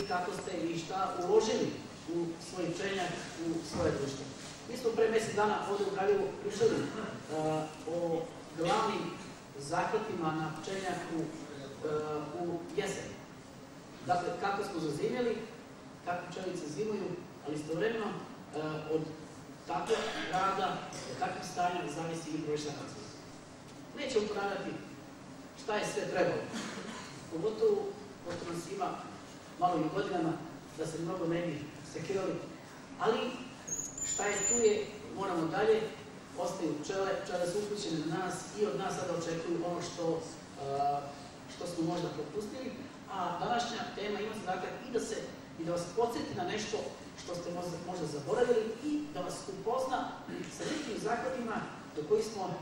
kako ste i šta uložili u svoj pčelinjak, u svoje društvo. Mi smo pre mjesec dana ovdje u Kraljevu pričali o glavnim zahvatima na pčelinjaku u jesen. Dakle, kako smo zazimjeli, kako pčelice zimuju, ali istovremeno od takvog rada, od takvih stanja zavisi i broj šlakaca. Nećemo ponavljati šta je sve trebalo. Pogotovo, pošto nas ima malo i godinama, da se mnogo ne bi sekirali, ali šta je tu je, moramo dalje, ostaju pčele, pčele su upućene na nas i od nas sada očekuju ono što smo možda propustili, a današnja tema ima zadatak i da vas podsjeti na nešto što ste možda zaboravili i da vas upozna sa nekim zahvatima do kojih smo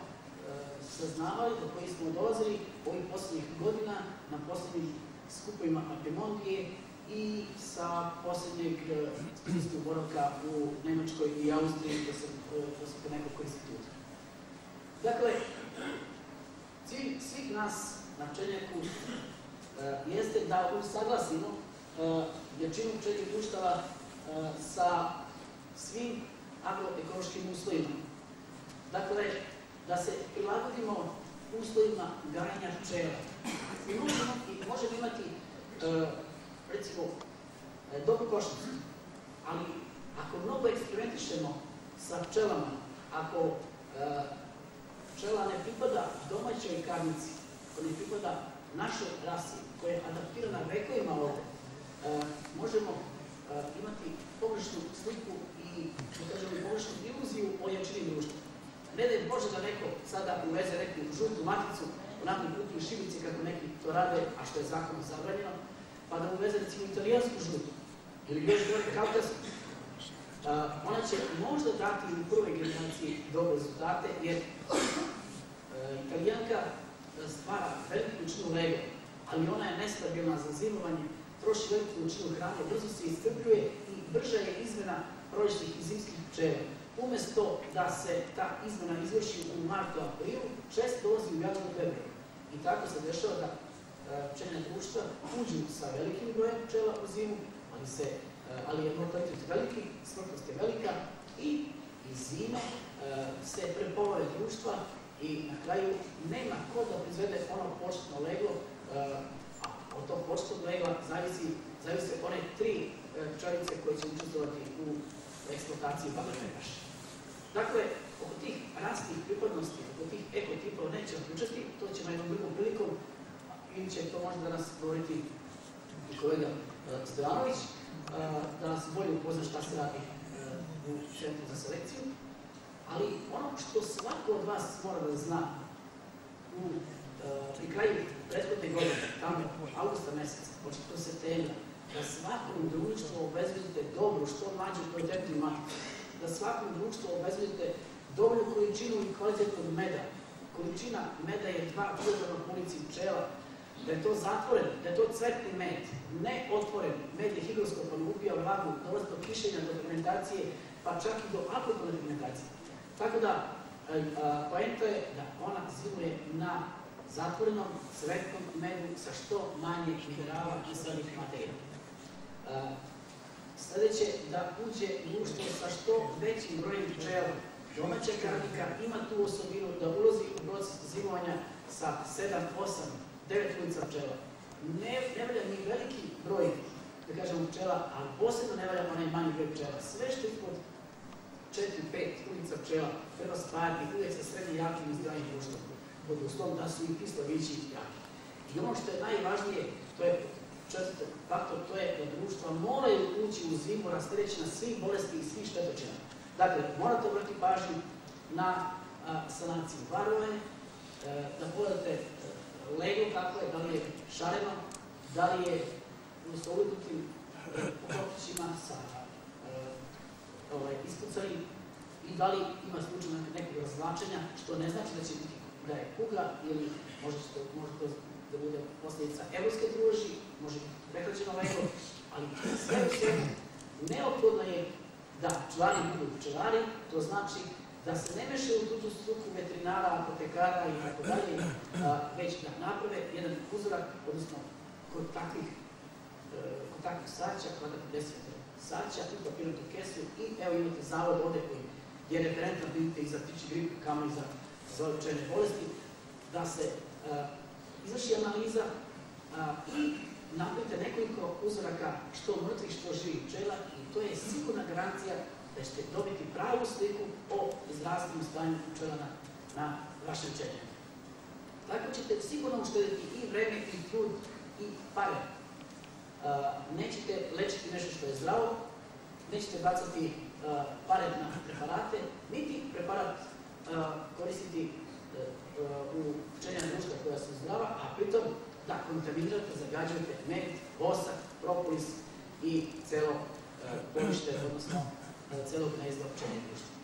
saznavali, do kojih smo dolazili ovih posljednjih godina na posljednjih skupovima Apimondije i sa posljednjeg studijskog boravka u Nemačkoj i Austriji, gdje sam kod nekoliko instituta. Dakle, cilj svih nas na pčelinjaku jeste da usaglasimo jačinu pčelinjih društava sa svim agroekološkim uslovima. Dakle, da se prilagodimo uslovima gajenja pčela. Mi možemo imati, recimo, dobru košnicu, ali ako mnogo eksperimentišemo sa pčelama, ako pčela ne pripada domaćoj karnici, ako ne pripada našoj rasi, koja je adaptirana vekovima ovdje, možemo imati pogrešnu sliku i, da kažemo, pogrešnu iluziju o jačini društva. Ne daj Bože da neko sada uveze neku žutu maticu, onako putnju šibici kako neki to rade, a što je zakonom zabranjeno, pa da uveze recimo italijansku žutu ili još gore kaukasku. Ona će možda dati u prvoj generaciji dobre rezultate, jer italijanka stvara veliku količinu lega, ali ona je nestabilna za zimovanje, troši veliku količinu hrane, brzo se iscrpljuje i brža je izmena proljećnih i zimskih pčela. Umjesto da se ta izmena izvrši u martu, aprilu, često dolazi u januaru, februaru. I tako se dešava da pčelinja društva uđu sa velikim brojem pčela u zimu, ali je mortalitet veliki, smrtnost je velika i iz zime se prepolove društva i na kraju nema ko da proizvede ono početno leglo, a od tog početnog legla zavise one 3 pčelice koje će učestvovati u eksploataciji bagrane kaše. Dakle, oko tih rasnih pripadnosti, oko tih ekotipova nećemo pričati, to ćemo jednom drugom prilikom, ili će to možda danas govoriti i kolega Stojanović, da nas bolje upozna šta se radi u Centru za selekciju. Ali ono što svako od vas mora da zna pri kraju prethodne godine, tamo augusta meseca, početkom septembra, da svakom društvu obezbedite dobru, što mlađu kvalitetnu maticu, da svakom društvu obezbedite dovoljnu količinu i kvalitetnog meda. Količina meda je 2 kg po ulici pčela, da je to zatvoren, da je to cvetni med, ne otvoren. Med je higroskopan, ubija vlagu, dolazi do kišenja, do fermentacije, pa čak i do alkoholne fermentacije. Tako da, poenta je da ona zimuje na zatvorenom cvetnom medu sa što manje minerala i sadnih materija. Sljedeće, da uđe društvo sa što većim brojem pčela. Domaća karnika ima tu osobinu da ulazi u proces zimovanja sa 7, 8, 9 ulica pčela. Ne valja ni veliki broj, da kažemo, pčela, ali posebno ne valja onaj manji broj pčela. Sve što ispod 4-5 ulica pčela treba spajati uvijek sa srednje jakim i zdravim društvom, pod uslovom da su i kislovići jaki. I ono što je najvažnije, to je četvrti faktor, to je da društva moraju ući u zimu rasterećena svih bolesti i svih štetočina. Dakle, morate obratiti pažnju na sanaciju varove, da pogledate leglo kako je, da li je šareno, da li je sa ulidutim pokropićima sa ispucanim i da li ima slučajno nekog razvlačenja, što ne znači da će biti da je kuga ili može to da bude posljedica evropske druži, može biti prekraćeno leglo, ali sve u svemu neophodno je da pčelari budu pčelari, to znači da se ne mešaju u tu struku veterinara, apotekara i tako dalje, već da naprave jedan uzorak, odnosno kod takvih kontaktnog saća, kvadratnih 10 saća, tu papirnatu kesu i evo imate zavod ovde koji je referentan, vidite, i za ptičji grip, kamo i za ove pčeljne bolesti, da se izvrši analiza i napravite nekoliko uzoraka što mrtvih, što živih pčela i to je sigurna garancija da ćete dobiti pravu sliku o zdravstvenom stanju pčela na vašem pčelinjaku. Tako ćete sigurno uštediti i vreme, i trud, i pare. Nećete lečiti nešto što je zdravo, nećete bacati pare na preparate, niti preparat koristiti u pčelinjaka društva koja su zdrava, a pritom da kontaminirate, zagađujete med, vosak, propolis i celo povište, odnosno celog gnezda pčelinjeg društva.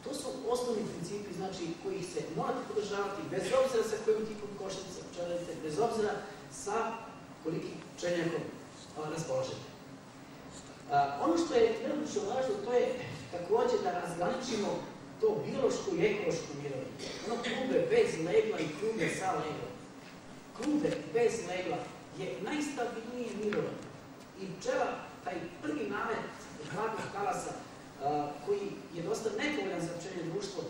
To su osnovni principi, znači, kojih se morate podržavati, bez obzira sa kojim tipom košnica pčelarite, bez obzira sa kolikim pčelinjakom raspoložite. Ono što je neobično važno, to je takođe da razgraničimo to biološko i ekološko mirovanje. Ono klube bez legla i klube sa legla. Klube bez legla je najstabilnije mirovanje. I pčela, taj prvi namet hladnog talasa, koji je dosta nepovoljan za pčelinje društvo,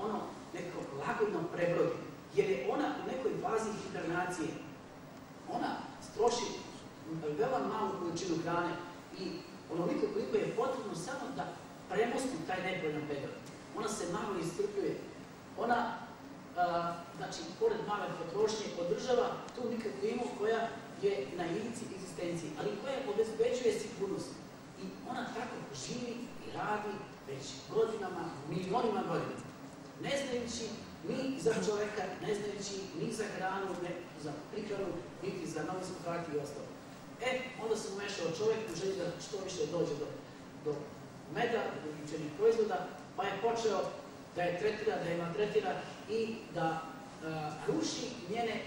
ono nekako lagodno prebrodi, jer je ona u nekoj fazi hibernacije. Ona stroši veoma malu količinu hrane i onoliko koliko je potrebno samo da premosti taj nepovoljan period. Ona se malo iscrpljuje. Ona, znači, pored male potrošnje, održava tu mikroklimu koja je na ivici egzistencije, ali koja obezbeđuje sigurnost. I ona tako živi i radi već godinama, milionima godina. Ne znajući ni za čoveka, ne znajući ni za hranu, ne za prihranu, niti za novinsku kartu i ostalo. Onda se umešao čovek u želji da što više dođe do meda, do pčelinjih proizvoda, pa je počeo da je tretira, da je maltretira i da ruši njene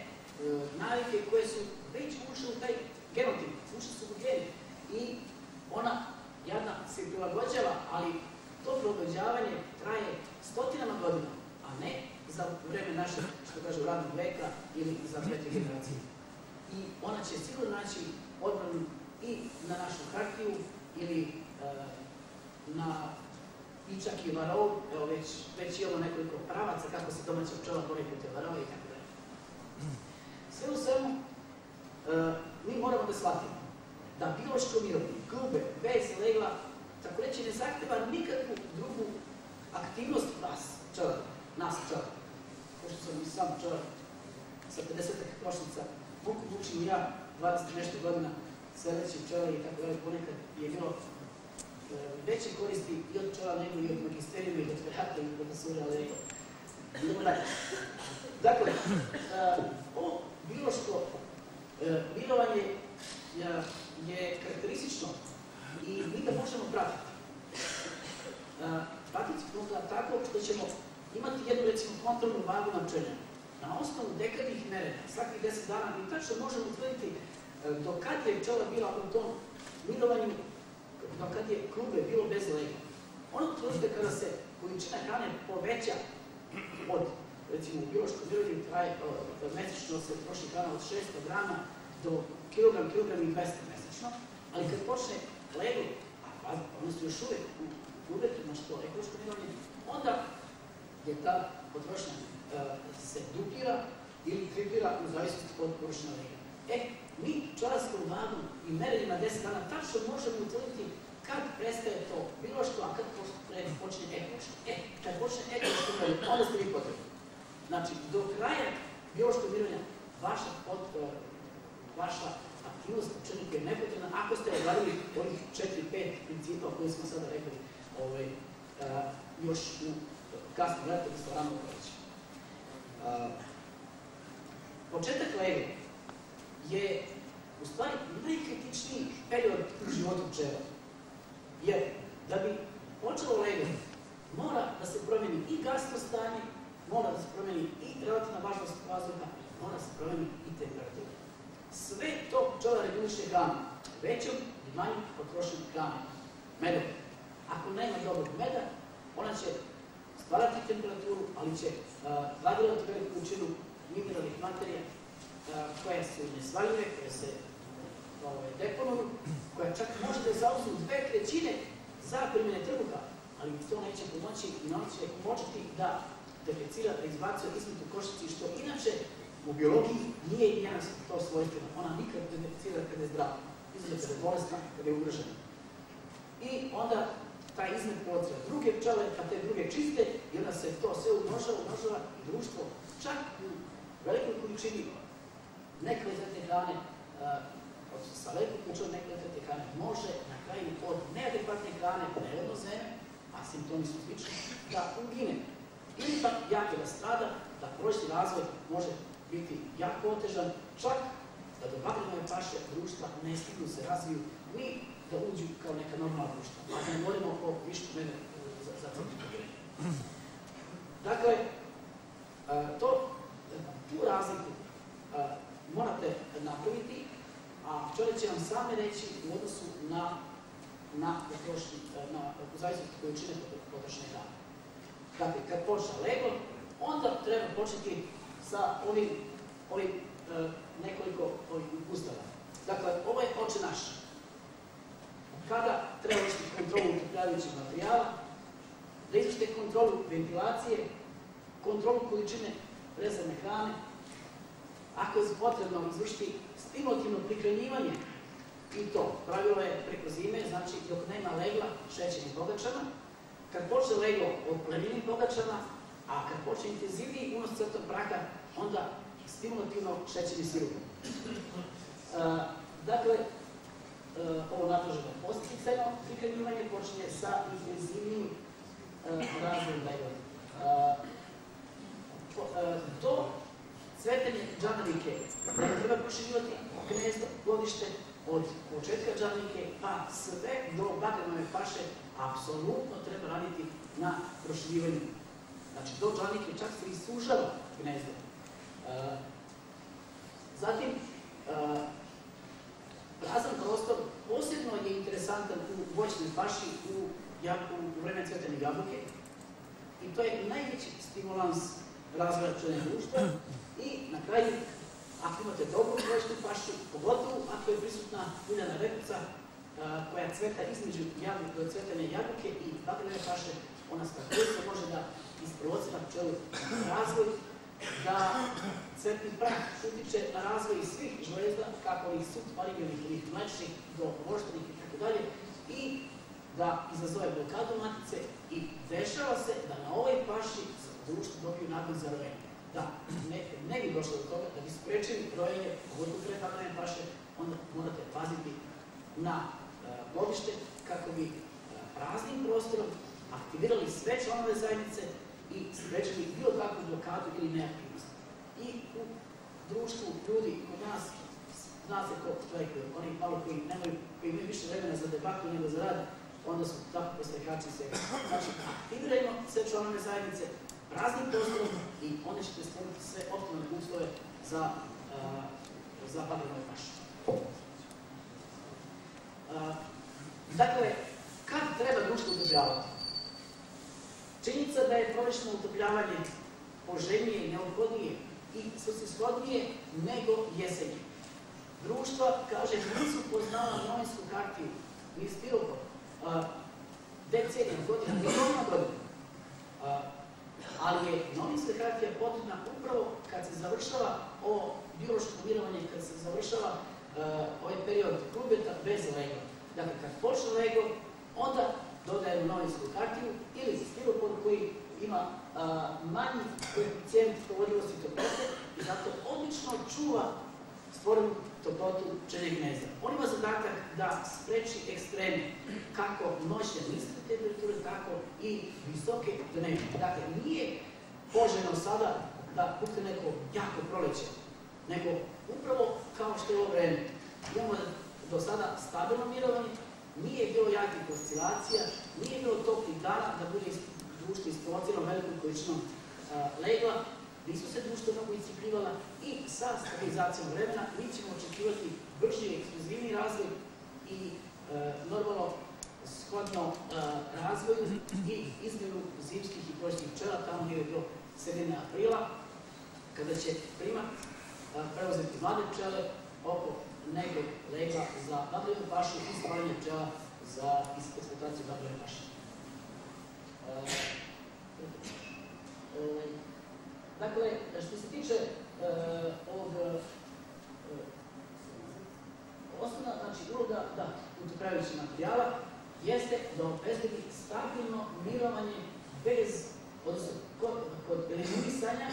navike koje su već ušle u taj genotip, ušle su u geni. I ona, jadna, se prilagođava, ali to prilagođavanje traje stotinama godina, a ne za vreme našeg, što kažu, radnog veka ili za 5. generacije. I ona će sigurno naći odbranu i na našu hartiju ili na i čak i varov, evo već imamo nekoliko pravaca kako se domaća pčela bori protiv varova i tako dalje. Sve u svemu, mi moramo da shvatimo da biološko mirovanje, klube, bez legla, tako reći, ne zahteva nikakvu drugu aktivnost nas pčela. Pošto sam i sam pčelar sa 50 košnica, muku mučim i ja 20 nešto godina sledeći pčela i tako dalje, ponekad je bilo veće koristi i od pčela nego i od magisterijuma i od ferata i od profesura, ali eto, idemo dalje. Dakle, ovo biološko mirovanje je karakteristično i mi ga možemo pratiti. Pratiti ćemo ga tako što ćemo imati jednu, recimo, kontrolnu vagu na pčelinjaku. Na osnovu dekadnih merenja, svakih 10 dana, mi tačno možemo utvrditi do kad je pčela bila u tom mirovanju, do kad je klube bilo bez legla. Onog trenutka kada se količina hrane poveća od, recimo, u biološkom mirovanju traje, mesečno se troši hrana od 600 grama do kilogram i 200 mesečno, ali kad počne leglo, a one su još uvek u uvjetima što ekološko mirovanje, onda je ta potrošnja se duplira ili triplira u zavisnosti od površina legla. Mi pčelarskom vagom i merenjima 10 dana tačno možemo utvrditi kad prestaje to biološko, a kad počne ekološko. Kad počne ekološko mirovanje, onda ste vi potrebni. Znači, do kraja biološkog mirovanja vaša aktivnost pčelinjaka je nepotrebna ako ste odradili ovih 4-5 principa o kojih smo sada rekli još u kasnom letu, odnosno rano proleće. Početak legla je u stvari najkritičniji period u životu pčela. Jer da bi počelo leglo, mora da se promeni i gasno stanje, mora da se promeni i relativna važnost vazduha, mora da se promeni i temperatura. Sve to pčela reguliše hranom, većom i manjom potrošnjom hrane, medom. Ako nema dobrog meda, ona će stvarati temperaturu, ali će vagirati veliku količinu mineralnih materija koje su nesvaljive, koje se deponovu, koja čak može da zauzmu 2/3 za primjene trbuha, ali to neće pomoći i neće početi da defecira, da izbacuje ismetu košnici, što inače u biologiji nije jedan to svojstveno. Ona nikad ne defecira kada je zdrava, izgleda kada je bolesna, kada je ugrožena. I onda taj izmet podzira druge pčele, pa te druge čiste i onda se to sve umnožava i društvo čak u velikoj količini nekvalitetne hrane, sa velikoj količinom nekvalitetne hrane može na kraju od neadekvatne hrane, neodnozene, a simptomi su slični, da ugine. Ili pak jako da strada, da porodični razvoj može biti jako otežan, čak da do bagrenove paše društva ne stignu se razviju ni da uđu kao neka normalna društva. A da ne govorimo o višku mene za certifikiranje. Dakle, tu razliku morate napraviti, a pčele će vam same reći u odnosu na zavisnosti količine potrošne hrane. Dakle, kad počne leglo, onda treba početi sa ovim nekoliko ustava. Dakle, ovo je oče naš. Kada treba izvršiti kontrolu utopljavajućeg materijala, da izvršite kontrolu ventilacije, kontrolu količine rezervne hrane, ako je potrebno izvršiti stimulativno prihranjivanje, i to pravilo je preko zime, znači dok nema legla šećernih pogačana, kad počne leglo od plemenitih pogačana, a kad počne intenzivniji unos crtog praha, onda stimulativno šećerni sirup. Dakle, ovo natraženo posticajno prihranjivanje počinje sa intenzivnim razvojem legla. Do cvetanje džanarike ne treba proširivati gnezdo, godište od početka džanarike pa sve do bagrenove paše apsolutno treba raditi na proširivanju. Znači, do džanarike čak se i sužava gnezdo. Zatim, prazan prostor posebno je interesantan u voćnoj paši u vreme cvetanja jabuke i to je najveći stimulans razvoja pčelinjeg društva i na kraju, ako imate dobru voćnu pašu, pogotovo ako je prisutna uljana repica koja cveta između cvetanja jabuke i bagrenove paše, ona strahovito može da isprovocira pčelu razvoj, da cvetni prah utiče na razvoj svih žlezda, kako onih subparigelnih ili mlečnih do voštenih i tako dalje, i da izazove blokadu matice i dešava se da na ovoj paši društvo dobiju nagon za rojenje. Da, ne bi došlo do toga, da bi sprečili rojenje, pogotovo pre bagrene paše, onda morate paziti na godište kako bi praznim prostorom aktivirali sve članove zajednice i sprečili bilo kakvu blokadu ili neaktivnost. I u društvu ljudi kod nas, zna se ko štrajkuju, oni malo koji imaju više vremena za debatu nego za rad, onda su tako postrekači svega. Znači, aktivirajmo sve članove zajednice praznim prostorom i onda ćete stvoriti sve optimalne uslove za bagrenove paše. Dakle, kad treba društvo utopljavati? Činjenica da je prolećno utopljavanje poželjnije, neophodnije i svrsishodnije nego jesenje. Društva, kaže, nisu poznala novinsku hartiju, ni stilko, decenija godina, milijona godina. Ali je novinska hartija potrebna upravo kad se završava ovo biološko mirovanje, kad se završava ovaj period klubeta bez legla. Dakle, kad počne leglo, onda dodajemo novinsku hartiju ili stilopor koji ima manji koeficijent provodljivosti toplote i zato odlično čuva stvorenu toplotu pčelinjeg gnezda. On ima zadatak da spreči ekstreme, kako noćne niske temperature, tako i visoke dnevne. Dakle, nije poželjno sada da pukne neko jako proleće, nego upravo kao što je ovo vreme. Imamo do sada stabilno mirovanje, nije bilo jakih oscilacija, nije bilo toplih dana da bude društvo isprovocirano velikom količinom legla, nisu se društvo mnogo isciplivala i sa stabilizacijom vremena mi ćemo očekivati brži i eksplozivni razvoj i normalno shodno razvoju i izmjenu zimskih i prolećnih pčela tamo gdje je do sredine aprila, kada će primat preuzeti mlade pčele oko nego legla za napravljenu pašu i stvaranje pčela za eksploataciju napravljene paše. Dakle, što se tiče ovog osnovna, znači uloga upravljajućeg materijala jeste da obezbedi stabilno mirovanje bez, odnosno kod eliminisanja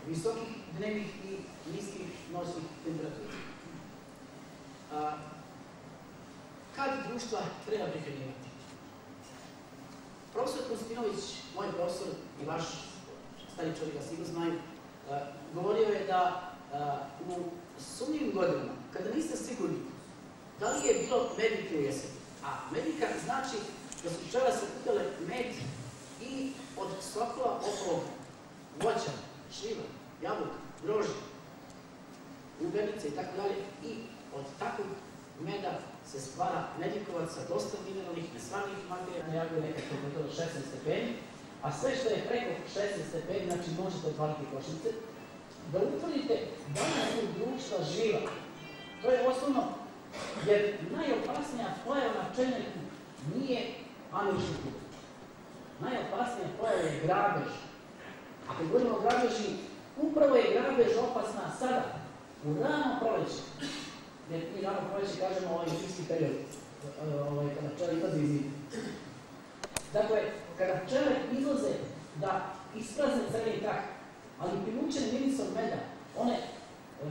visokih dnevnih i niskih noćnih temperatura. Kad društva treba prihranjivati? Profesor Konstantinović, moj profesor i vaš stari čovjek ga sigurno znaju, govorio je da u sumnjivim godinama, kada niste sigurni da li je bilo medike u jeseni, a medika znači da su pčele sakupljale med i od sokova okolo voća, šljiva, jabuka, grožđa, lubenice i tako dalje, i od takvog meda se stvara medikovac sa dosta mineralnih, nesvarnih materija, najavljuje neka temperatura 16 stepeni, a sve što je preko 16 stepeni, znači možete otvarati košnice, da utvrdite da li su društva živa. To je osnovno, jer najopasnija pojava na pčelinjeku nije američki kuda. Najopasnija pojava je grabež. Ako govorimo o grabeži, upravo je grabež opasna sada, u ranom proleće. Jer mi rano proleće kažemo ovaj zimski period, kada pčele izlaze iz zime. Dakle, kada pčele izlaze da isprazne crveni trak, ali privučene mirisom meda, one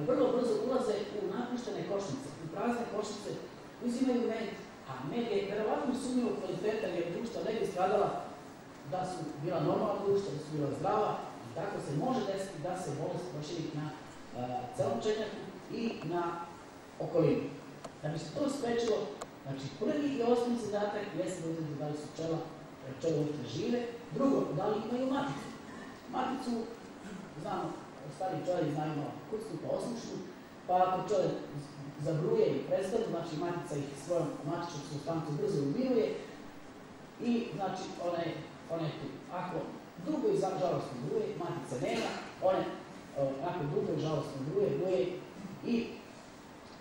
vrlo brzo ulaze u napuštene košnice, u prazne košnice, uzimaju med, a med je verovatno sumnjivo kvaliteta jer društva ne bi stradala da su bila normalna društva, da su bila zdrava i tako se može desiti da se bolest proširi na celom pčelinjaku i na okolinu. Da bi se to sprečilo, znači prvi i osnovni zadatak jeste da uzeti da li su pčele uopšte žive, drugo, da li imaju maticu. Maticu, znamo, stari pčeli znaju kucnu pa oslušnu, pa ako pčele zabruje i prestanu, znači matica ih svojom matičnom supstanciju brzo umiruje i znači one tu. Ako dugo i žalostno bruje, matica nema, one ako dugo i žalostno bruje i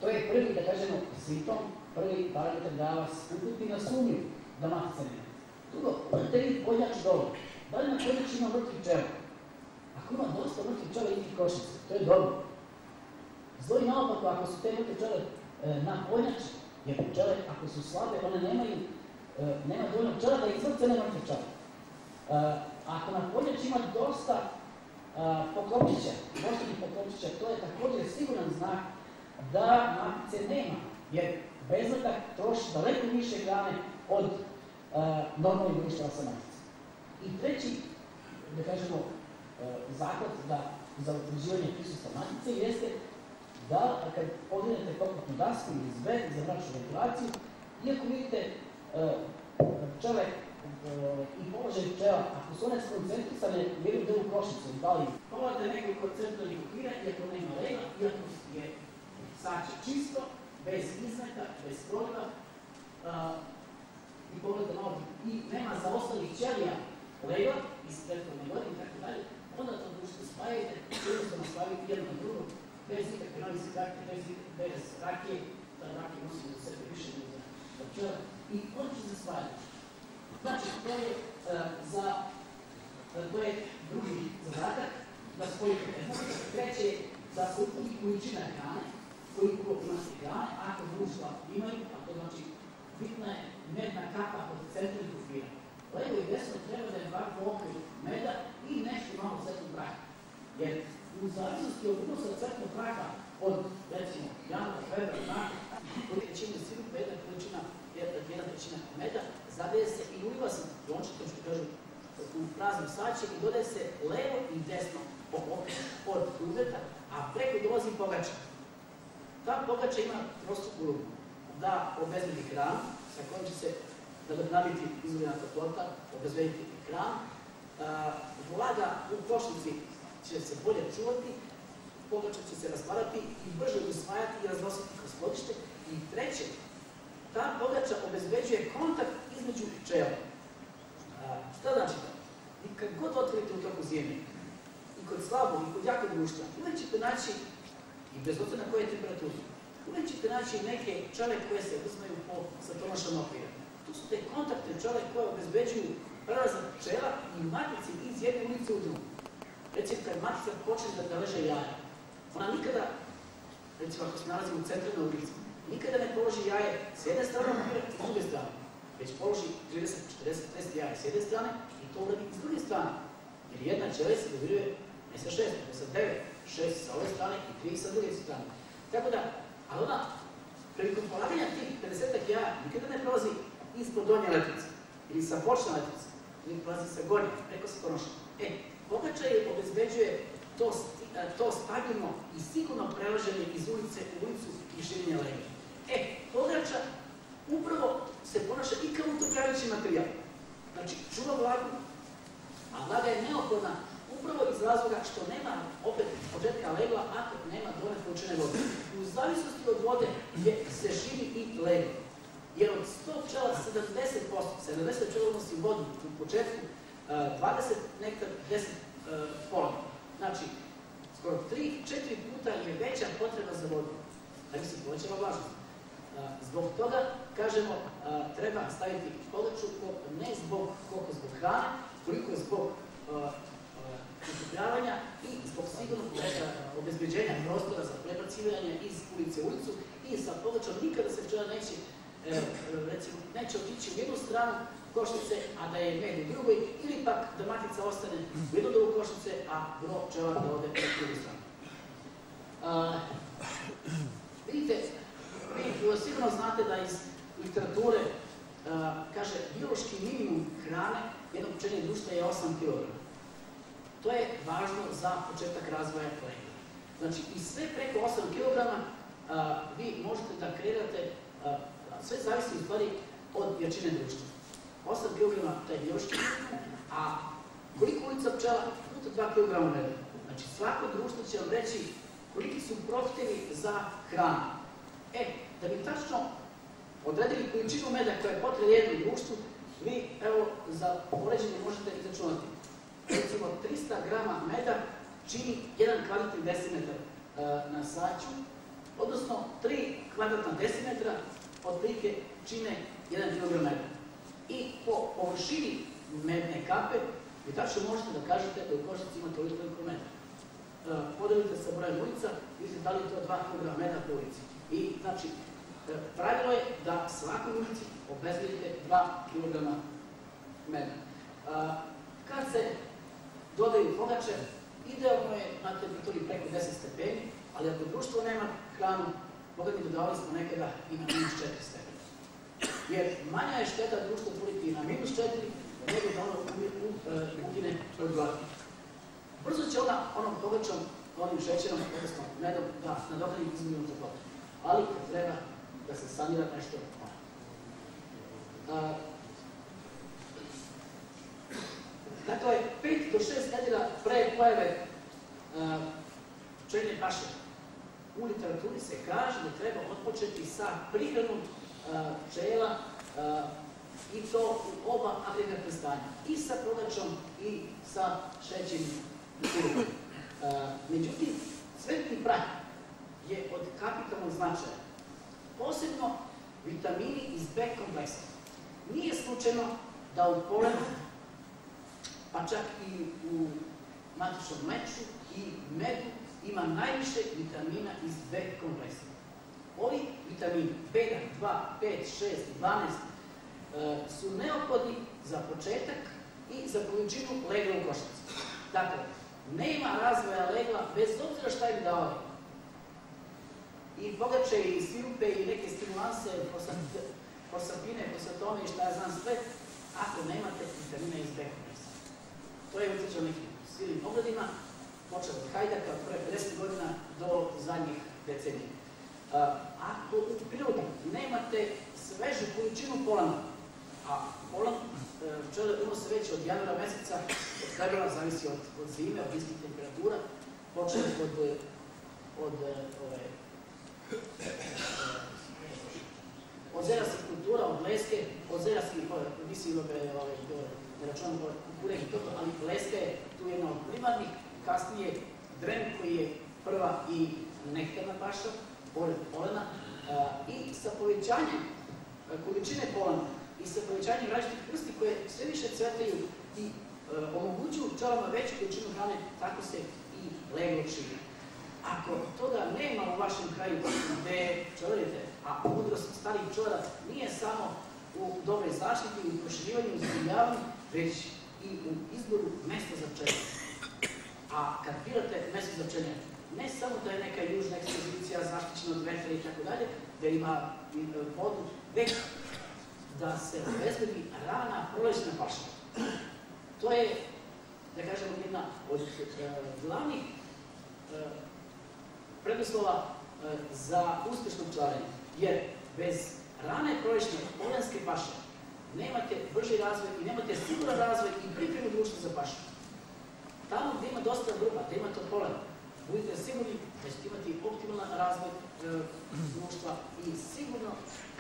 to je prvi, da kažemo, simptom, prvi parametar da vas uputi na sumnju da matica nema. Drugo, odete vi podjač dole. Da li na podjač ima mrtvi pčela? Ako ima dosta mrtvih pčela i njih košnice, to je dobro. Zlo i naopako, ako su te mrtve pčele na podjači, jer pčele, ako su slabe, one nema dovoljno pčela da izvrce ne mrtve pčele. Ako na podjači ima dosta poklopčića, doštenih poklopčića, to je također siguran znak da matice nema, jer bezletak troši daleko više hrane od normalnih društava sa matice. I treći, da kažemo, zaklad za utvrđivanje prisustva matice jeste da kad pogledate poklopnu dasku ili zbeg za mračnu ventilaciju, iako vidite pčele i položaj pčela, ako su one skoncentrisane u jednu delu košnicu, da li pogledate nekoliko centralnih okvira, iako nema lega, iako je sače čisto, bez izmeta, bez proliva, i pogledate malo i nema zaostalih ćelija lega iz prethodne godine i tako dalje, onda to društvo spajajte, jednostavno spajaju jedno na drugo, bez nikakve novice rakije, bez rakije, da rakije nosi za sebe više nego za pčela i on će se spajati. Znači, to je drugi zadatak, da spojite tehnologiju. Treće je da se utvrdi količina hrane, koliko imate hrane, ako društva imaju, a to znači bitna je medna kapa od centralnih okvira. Levo i desno treba da je bar po okviru meda i nešto malo cvetnog praha. Jer u zavisnosti od unosa cvetnog praha od, recimo, januara, februara, marta, trećina sirupa, jedna trećina meda, zadeje se i uliva se lončitom, što kažu, u praznom sače i dodaje se levo i desno od ugleta, a preko dolazi pogača. Ta pogača ima trostruku ulogu da obezbedi hranu, sa kojom će se nabiti izvorena toplota, obezbediti hranu, vlaga u košnici će se bolje čuvati, pogača će se razpadati i brže usvajati i raznositi kroz sklonište. I treće, ta pogača obezbeđuje kontakt između pčela. Šta znači to? I kad god otvorite u toku zime, i kod slabog, i kod jakog društva, uvijek ćete naći, i bez obzira na koje temperaturi, uvijek ćete naći neke pčele koje se uzmaju po satonošom okviru. Tu su te kontaktne pčele koje obezbeđuju prelazak pčela i matici iz jedne ulice u drugu. Recimo, kad matica počne da leže jaja, ona nikada, recimo ako se nalazi u centralnoj ulici, nikada ne položi jaje s jedne strane okvira i s druge strane, već položi 30, 40, 50 jaja s jedne strane i to uradi s druge strane. Jer jedna ćelija se doviruje ne sa 6, nego sa 9, 6 sa ove strane i 3 sa druge strane. Tako da, ali ona, prilikom polaganja tih 50 jaja nikada ne prolazi ispod donje letvice ili sa bočne letvice, ili prolazi sa gornje, preko satonoša. Pogačaj obezbeđuje to stabilno i sigurno prelaženje iz ulice u ulicu i širenje legla. Pogača upravo se ponaša i kao utopljavajući materijal. Znači, čuva vlagu, a vlaga je neophodna upravo iz razloga što nema opet početka legla ako nema dovoljne količine vode. U zavisnosti od vode se širi i leglo. Jer od 100 pčela 70 pčela unosi vodu u početku, 20 nektar, 10 pola. Znači, skoro 3-4 puta je veća potreba za vodu, da bi se povećala vlažnost. Zbog toga, kažemo, treba staviti pogaču ne koliko zbog hrane, koliko zbog utopljavanja i zbog sigurnog obezbeđenja prostora za prebacivanje iz ulice u ulicu i sa pogačom nikada se pčela neće otići u jednu stranu košnice, a da je med u drugoj, ili pak da matica ostane u jednu drugu košnice, a gro pčela da ode u drugu stranu. Vidite, vi sigurno znate da iz literature kaže biološki minimum hrane jednog pčelinjeg društva je 8 kg. To je važno za početak razvoja legla. Znači, i sve preko 8 kg vi možete da kreirate, sve zavisi u stvari od jačine društva. 8 kg to je biološki minimum, a koliko ulica pčela puta 2 kg meda. Znači, svako društvo će vam reći koliki su profitevi za hranu. Da bi tačno odredili količinu meda koja je potrebna jednom društvu, vi, evo, za poređenje možete izračunati. Recimo, 300 grama meda čini 1 kvadratni decimetar na saću, odnosno 3 kvadratna decimetra otprilike čine 1 kg meda. I po površini medne kape, vi tačno možete da kažete da u košnici ima toliko meda. Podelite sa brojem ulica, vidite da li je to 2 kg meda po ulici. I, znači, pravilo je da svakoj ulici obezbedite 2 kg meda. Kad se dodaju pogače, idealno je na temperaturiji preko 10 stepeni, ali ako društvo nema hranu, mi dodavali smo nekada i na -4 stepeni. Jer manja je šteta društvo otvoriti i na -4, nego da ono ugine od gladi. Brzo će ona onom pogačom, onim šećerom, odnosno medom, da nadoknadi izgubljenu toplotu. Ali kad treba da se sanira nešto, dakle, 5 do 6 nedelja pre pojave pčelinje paše u literaturi se kaže da treba odpočeti sa prihranom pčela i to u oba agregatna stanja, i sa pogačom i sa šećenim sirupom. Međutim, cvetni prah je od kapitalnog značaja, posebno vitamini iz B kompleksa. Nije slučajno da u polenu, pa čak i u matičnom mleču i medu ima najviše vitamina iz B kompleksa. Ovi vitamini B1, 2, 5, 6, 12 su neophodni za početak i za količinu legla u košnici. Dakle, nema razvoja legla bez obzira šta im davali. I pogače, i sirupe, i neke stimulanse, posapine, posatone i šta ja znam sve, ako nemate vitamina iz B kompleksa. To je utječao nekim silnim pogledima, počeo od Hajdaka od pre 50 godina do zadnjih decenija. Ako u prirodi nemate svežu količinu polana, a polan pčele unose već od januara meseca, od februara, zavisi od zime, od niskih temperatura, počeo od zerastih kultura, od leske, od zerastih, mislim, ne računam kukureg i toto, ali leska je tu jedna od primarnih, kasnije dren koji je prva i nektarna paša, pored polena i sa povećanjem količine polena i sa povećanjem različitih vrsti koje sve više cvetaju i omogućuju pčelama veću količinu hrane, tako se i leglo širi. Ako toga nema u vašem kraju gde pčelarite, a mudrost starih pčelara nije samo u dobroj zaštiti i proširivanju i zbrinjavanju, već i u izboru mesta za pčelenje. A kad birate mesto za pčelenje, ne samo da je neka južna ekspozicija zaštićena od vetra i tako dalje, da ima vodu, već da se obezbedi rana prolećna paša. To je, da kažemo, jedna od glavnih preduslova za uspešno pčelarenje. Jer bez rane prolećne polenske paše nemate brži razvoj i nemate siguran razvoj i pripremu društva za pašu. Tamo gdje ima dosta grupa, gdje ima to polen, budite sigurni da ćete imati optimalan razvoj društva i sigurno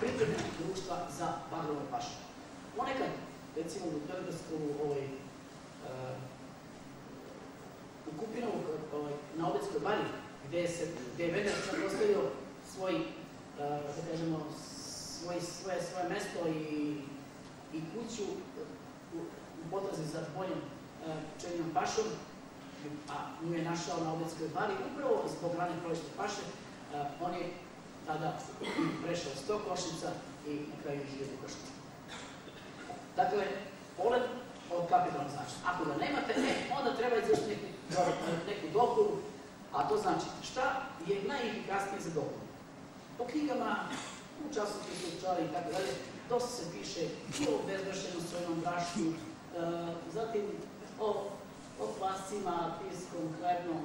pripremu društva za parlove paše. Ponekad, recimo u Kupinovu na Obedskoj banji, gdje je Venac postavio svoje mesto i kuću u potrazi za boljom pčelinjom pašom, a nju je našao na Obedskoj banji, upravo zbog rane prolećne paše, on je tada prešao 100 košnica i na kraju 1000 košnica. Dakle, polen od kapitalnog značaja. Ako ga nemate, onda treba izvršiti neku dopunu, a to znači šta je najefikasnije za dopunu. Po knjigama, u časopisu pčelari i tako dalje, dosta se piše i o bezbrašenom sojenom brašnu, zatim o kvascima, pivskom, hlebnom,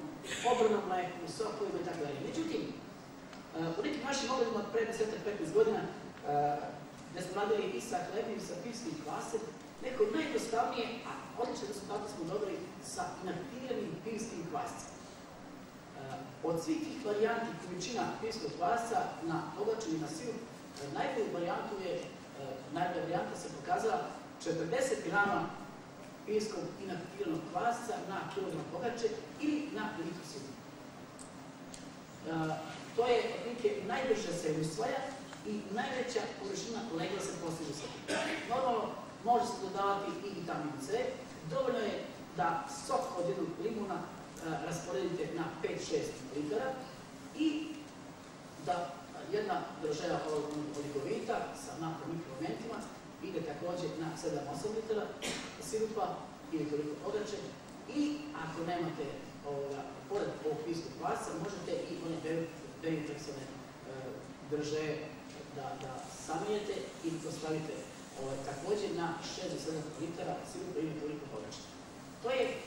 obranom mleku, sokovima i tako dalje. Međutim, u nekim našim ogledima pre 10-15 godina, gde smo radili i sa hlebnim, i sa pivskim kvasem, neko najjednostavnije, a odlične rezultate smo dobili sa inaktiviranim pivskim kvascem. Od svih tih varijanti količina pivskog kvasa na pogaču i na siru, najbolja varijanta se pokazala 40 grama pivskog inaktiviranog kvasa na kilogram pogače ili na litru siru. To je otprilike najbrže se usvaja i najveća površina legla se postiže sa tim. Normalno, može se dodavati i vitamin C. Dovoljno je da sok od jednog limuna rasporedite na 5-6 litara i da jedna država oligovita sa makro-mikroelementima ide također na 7-8 litara sirupa ili toliko pogače i ako nemate pored ovog pivskog kvasa, možete i one bejuteksone drže da samijete i dostavite također na 6-7 litara sirupa ili toliko pogače. To je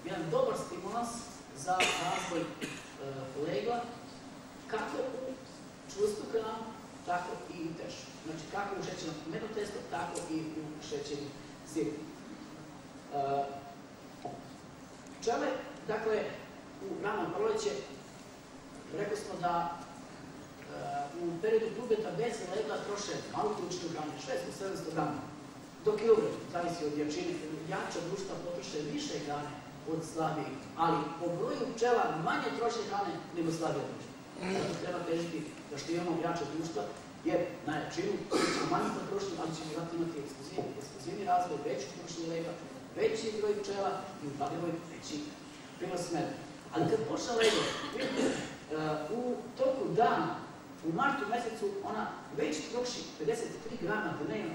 jedan dobar stimulans za razvoj legla, kako u čvrstu hranu, tako i u tešu. Znači, kako u šećernom mednom testu, tako i u šećerni sirup. Pčele, dakle, u rano proleće, rekli smo da u periodu trubeta bez legla troše malu količinu hrane, 600-700 grama do kilogram, zavisi od jačine. Jača društva potroše više hrane od slabijih, ali po broju pčela manje troše hrane nego slabije društva. Zato treba težiti da što imamo jače društva, jer na jačinu ćemo manje potrošiti, ali ćemo zato imati ekskluzivni razvoj, veću potrošnju lega, veći broj pčela i u Bagreboj veći prinos meda. Ali kad počne leglo, u toku dana, u martu mesecu, ona već troši 53 grama dnevno.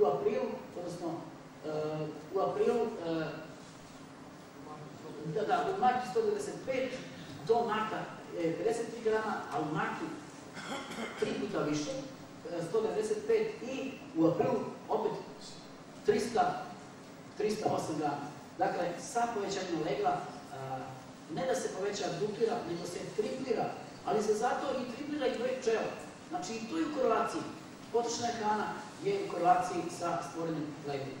U aprilu, odnosno u martu 195, do marta 53 grama, a u martu 3 puta više, 195 i u aprilu opet 308 grama. Dakle, sa povećanjem legla ne da se poveća duplira, nego se triplira, ali se zato i triplira i broj pčela. Znači i to je u korelaciji. Potrošena hrana je u korelaciji sa stvorenim leglom.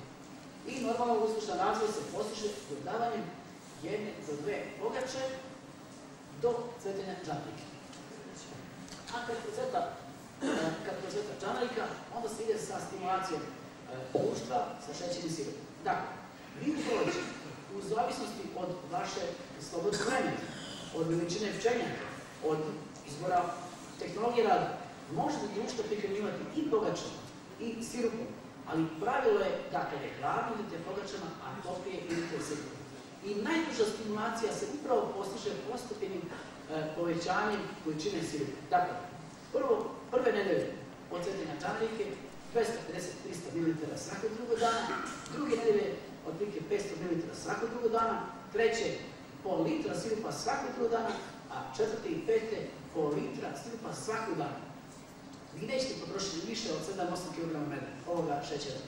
I normalno uspešan razvoj se postiže dodavanjem 1 do 2 pogače do cvetenja džanarike. A kad procveta džanarika, onda se ide sa stimulacijom društva sa šećernim sirupom. Dakle, vi u proleće, u zavisnosti od vaše slobodne vremena, od veličine pčelinjaka, od izbora tehnologije rada. Možete društvo prihranjivati i pogačama, i sirupom, ali pravilo je da kada je hladno idete pogačama, a toplije idete sirupom. I najduža stimulacija se upravo postiže postepenim povećanjem količine sirupa. Dakle, prve nedelje podsjetljena čanarike 250-300 ml svakog drugog dana, druge nedelje otprilike 500 ml svakog drugog dana, treće pol litra sirupa svakog drugog dana, a četvrte i pete pol litra sirupa svakog dana. Vi nećete potrošiti više od 7-8 kg meda, ovoga šećera,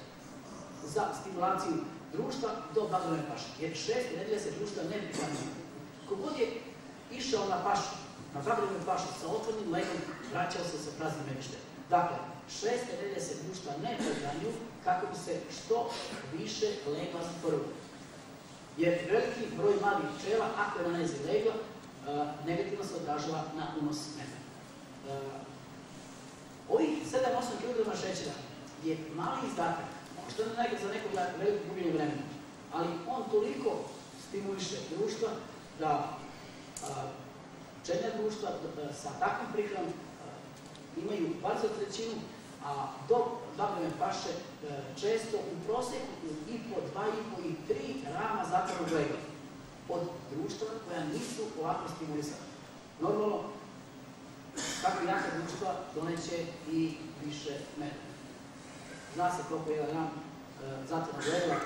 za stimulaciju društva do bagrovne paše, jer 6. nedelje se društva ne prihranjuje. Kogod je išao na pašu, na bagrovnu pašu sa otvornim legom, vraćao se sa praznim memištem. Dakle, 6. nedelje se društva ne prihranjuju kako bi se što više legla zatvorilo. Jer veliki broj malih pčela, ako je nanezi legla, negativno se odražava na unos meda. Ovih 7-8 kg šećera je mali izdatak, možda za nekog veliko gubljenje vremena, ali on toliko stimuliše društva da pčelinja društva sa takvom prihranom imaju bar za trećinu, a do bagrovne paše često u proseku i po 2,5 i 3 rama zatvornog lega od društva koja nisu ovako stimulisana. Normalno, kako jaka društva doneće i više meda. Zna se koliko jedan ram zatvornog lega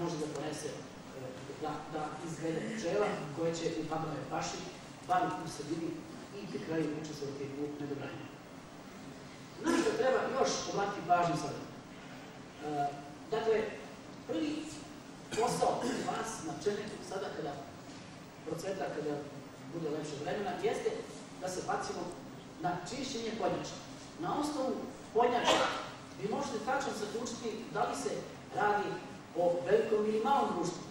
može da ponese, da izvede pčela koje će u bagrovnoj paši bar u sredini i pri kraju učestvovati u medobranju. Na što treba još obratiti pažnju sada. Dakle, prvi posao vas na pčelniku sada kada procveta, kada bude lepše vremena, jeste da se bacimo na čišćenje podnjača. Na osnovu podnjača vi možete tačno zaključiti da li se radi o velikom ili malom društvu.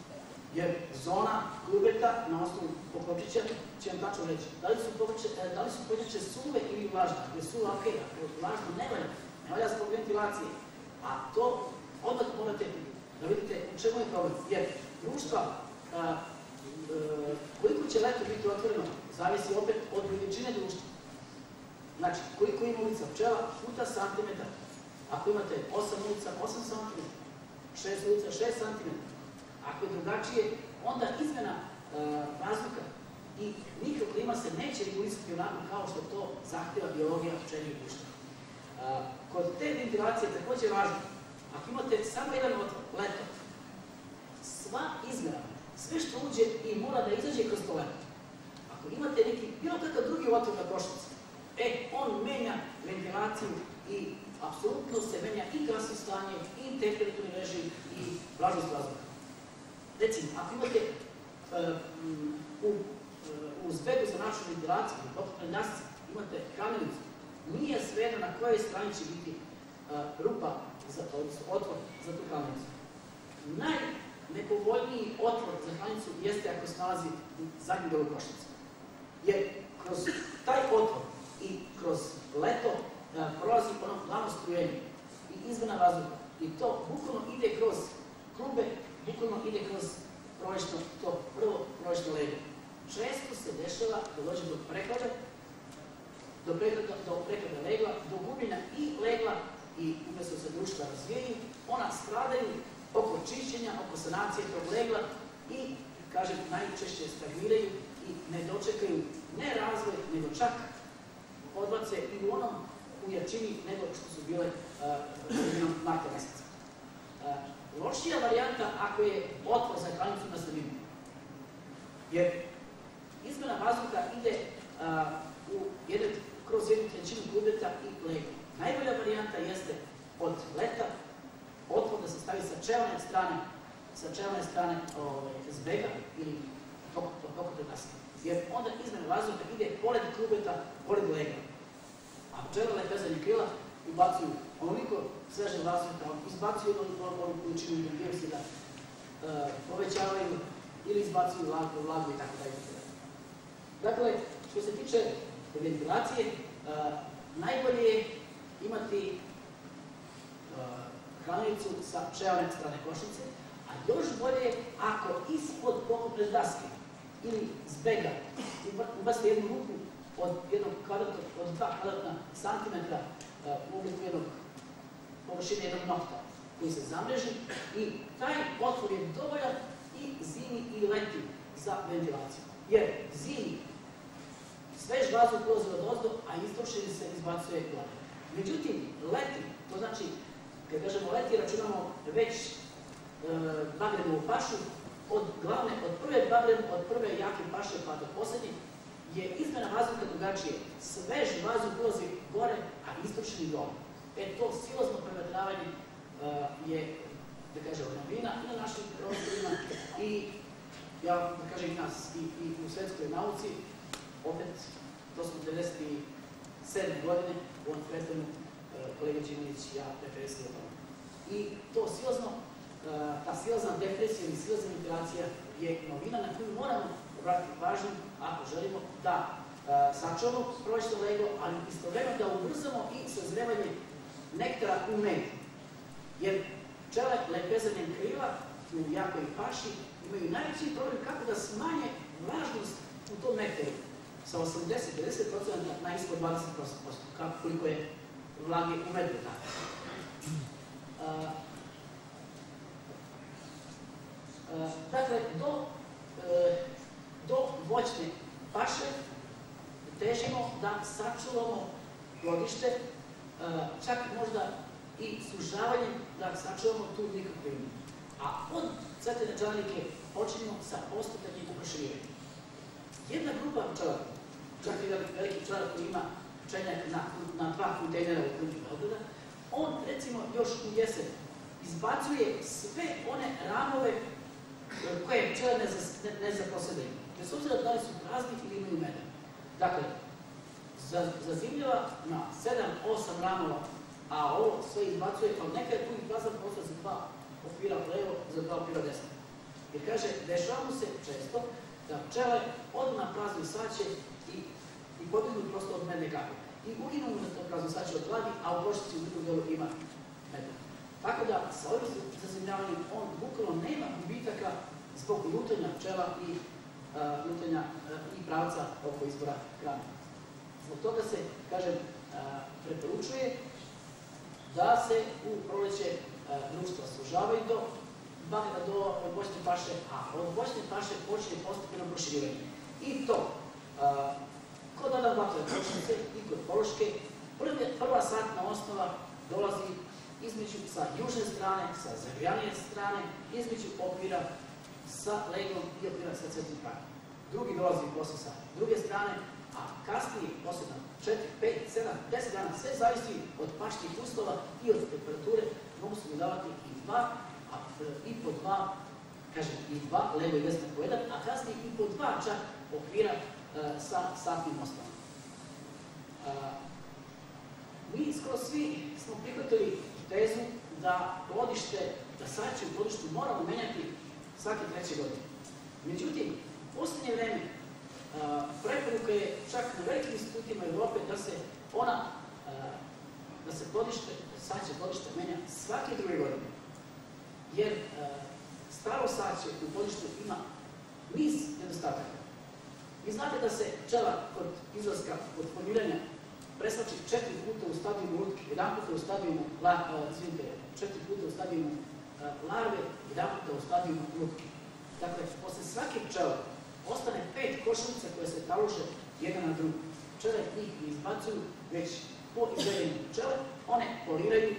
Jer zona klubeta na osnovu poklopčića će vam tačno reći da li su podnjače suve ili vlažne. Ako je suva, ok, ako je vlažno, ne valja zbog ventilacije. A to odmah morate da vidite u čemu je problem. Jer društva, koliko će leto biti otvoreno, zavisi opet od veličine društva. Znači, koliko ima ulica pčela puta santimetar. Ako imate 8 ulica, 8 cm, 6 ulica, 6 cm. Ako je drugačije, onda izmena vazduha i mikroklima se neće regulisati onako kao što to zahtjeva biologija pčelinjeg društva. Kod te ventilacije također je važno, ako imate samo jedan otvor, leto, sva izmena, sve što uđe i mora da izađe kroz to leto. Ako imate neki bilo kakav drugi otvor na košnici, on menja ventilaciju i apsolutno se menja i gasno stanje, i temperaturni režim, i vlažnost vazduha. Recimo, ako imate u zbedu za našu ventilaciju, u poklopnoj nasici, imate hranilicu, nije svejedno na kojoj strani će biti rupa, odnosno otvor za tu hranilicu. Najnepovoljniji otvor za hranilicu jeste ako se nalazi u zadnjem delu košnice. Jer kroz taj otvor i kroz leto prolazi ono glavno strujenje i izmena vazduha. I to bukvalno ide kroz klube, bukvalno ide kroz prvo prolećno leglo. Često se dešava da dođe do prehlada, do prehlada legla, do gubljenja i legla i umjesto se društva razvijaju, ona stradaju oko čišćenja, oko sanacije tog legla i, kažem, najčešće stagniraju i ne dočekaju ne razvoj, nego čak odbace i u onom u jačini nego što su bile sredinom marta meseca. Lošija varijanta ako je otvor za hranicu na sredinu. Jer izmena vazduha ide kroz jednu trećinu klubeta i legla. Najbolja varijanta jeste od leta otvor da se stavi sa čelne strane zbega ili pokote daske. Jer onda izmena vazduha ide pored klubeta, pored legla. A pčelele lepezanje krila ubacuju onoliko sveže vazduha, izbacuju onu količinu dioksida, povećavaju ili izbacuju vlagu i tako dalje. Dakle, što se tiče ventilacije, najbolje je imati hranilicu sa pčelne strane košnice, a još bolje ako ispod pokopne daske ili zbega ubacite jednu ruku od jednog kvadratnog, od 2 kvadratna santimetra u obliku jednog površine jednog nokta koji se zamreži i taj otvor je dovoljan i zimi i leti za ventilaciju. Jer zimi svež vazduh prolazi odozdo, a istrošeni se izbacuje gore. Međutim, leti, to znači, kad kažemo leti, računamo već bagremovu pašu, od prve jake paše pa do posljednje, je izmena vazduha drugačije. Svež vazduh prolazi gore, a istrošeni dole. To silozno prevetravanje je, da kažemo, novina i na našim prostorima i, ja da kažem, i nas i u svetskoj nauci. Opet, to smo 1997. godine u ovom kretanu kolega Činović i ja referisali o tome. I to silozno, ta silozna depresija ili silozna ventilacija je novina na koju moramo obratiti pažnju ako želimo da sačuvamo prolećno leglo, ali istovremeno da ubrzamo i sazrevanje nektara u medu. Jer pčele lepezanjem krila u jakoj paši imaju najveći problem kako da smanje vlažnost u tom nektaru sa 80-90% na ispod 20%, koliko je vlage u medu. Dakle, do voćne paše težimo da sačuvamo plodište, čak možda i sužavanjem da sačuvamo tu mikroklinu. A od cvetene pčelarnike počinjemo sa postotanjem uprašiviranjem. Jedna grupa pčelara, čak i veliki pčelar koji ima pčeljak na 2 kontejnera u krvi Beograda, on recimo još u jesen izbacuje sve one ramove koje pčele ne zaposedaju. Bez obzira da li su prazni ili imaju meda. Dakle, zazimljava na 7-8 ramova, a ovo sve izbacuje, pa neka je tu i prazan prostor za 2 okvira levo, za 2 okvira desno. Jer kaže, dešava se često da pčele odu na prazno saće i pobjegnu prosto od medne kape. I uginu na to prazno saće od vladi, a u pločici u drugom delu ima meda. Tako da, sa ovim zazimljavanjem on bukvalno nema gubitaka zbog lutanja pčela i pravca oko izbora hrane. Zbog toga se, kažem, preporučuje da se u proleće društva sužavaju do voćne paše, a od voćne paše počne postupno proširivanje. I to, kod odabakle kočnice i kod pološke, prva satna osnova dolazi između sa južne strane, sa zagrjanije strane, između okvira sa leglom i okvira sa cvetnim pravom. Drugi dolazi posle sa druge strane, a kasnije, posle 4, 5, 7, 10 dana, sve zavisi od pašnih uslova i od temperature, mogu se dodavati i po 2, kažem, i 2, levo i desno po 1, a kasnije i po 2 čak okvira sa satnim osnovom. Mi skoro svi smo prihvatili tezu da saće u plodištu moramo menjati svake 3. godine. Međutim, u posljednje vreme preporuka je čak na velikim institutima Evrope da se saće plodište menja svake 2. godine. Jer staro saće u plodištu ima niz nedostataka. Vi znate da se pčela kod izlaska, kod formiranja preslači 4 puta u stadijumu lutke, 1 puta u stadijumu larve, 1 puta u stadijumu lutke. Dakle, posle svake pčele ostane 5 košuljica koje se talože jedna na drugu. Pčele njih ne izbacuju, već po izvedenju pčele, one poliraju,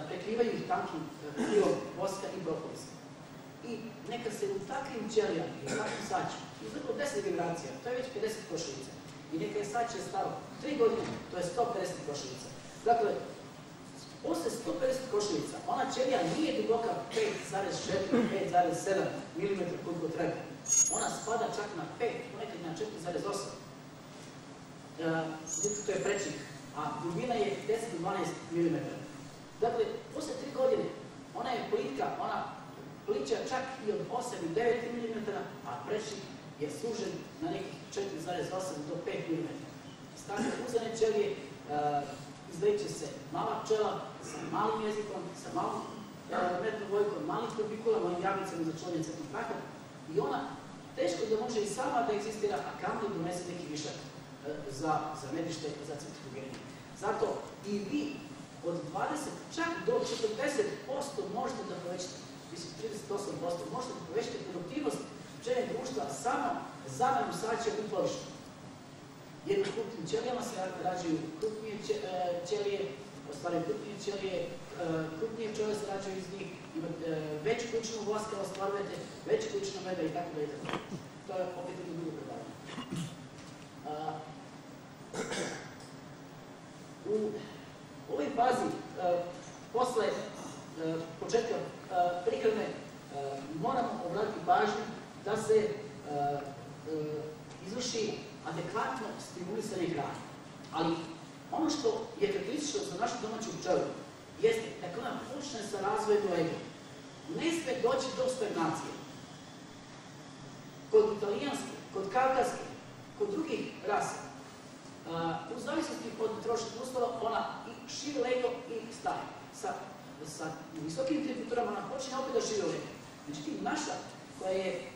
prekrivaju ih tankim krilom voska i propolisa. I neka se u takvim ćelijama i u takvim saću, izvrlo 10 generacija, to je već 50 košuljica. I neka je saće staro 3 godine, to je 150 košuljica. Dakle, posle 150 košuljica, ona ćelija nije duboka 5,4, 5,7 mm koliko treba. Ona spada čak na 5, ponekad na 4,8. To je prečnik, a dubina je 10 do 12 mm. Dakle, posle 3 godine, ona je plitka, ona plića čak i od 8 i 9 mm, a prečnik je sužen na nekih 4,8 do 5 mm. S takve uzane ćelije izleće se mala pčela sa malim jezikom, sa malom mednom vojkom, malim korbikulama, malim javnicama za čuvanje cvetnog praha i ona teško da može i sama da egzistira, a kamoli donese neki višak za medište, za centrifugiranje. Zato i vi od 20 čak do 40% možete da povećate, mislim 38% možete da povećate produktivnost pčelinjeg društva samo zamenom sađa u plovištu. Jer u krupnim ćelijama se rađaju krupnije ćelije, ostvaraju krupnije ćelije, krupnije pčele se rađaju iz njih, veću količinu voska ostvarujete, veću količinu meda i tako dalje. To je opet jedno drugo predavanje. U ovoj fazi, posle početka prihrane, moramo obratiti pažnju da se izvrši adekvatno stimulisanje hrane. Ali ono što je karakteristično za našu domaću pčelu jeste da ona počne sa razvojem lega. Ne sme doći do stagnacije. Kod italijanske, kod kavkaske, kod drugih rasa, u zavisnosti od trošnih uslova, ona i širi lego i staje. Sa visokim temperaturama ona počne opet da širi lego. Međutim, naša, koja je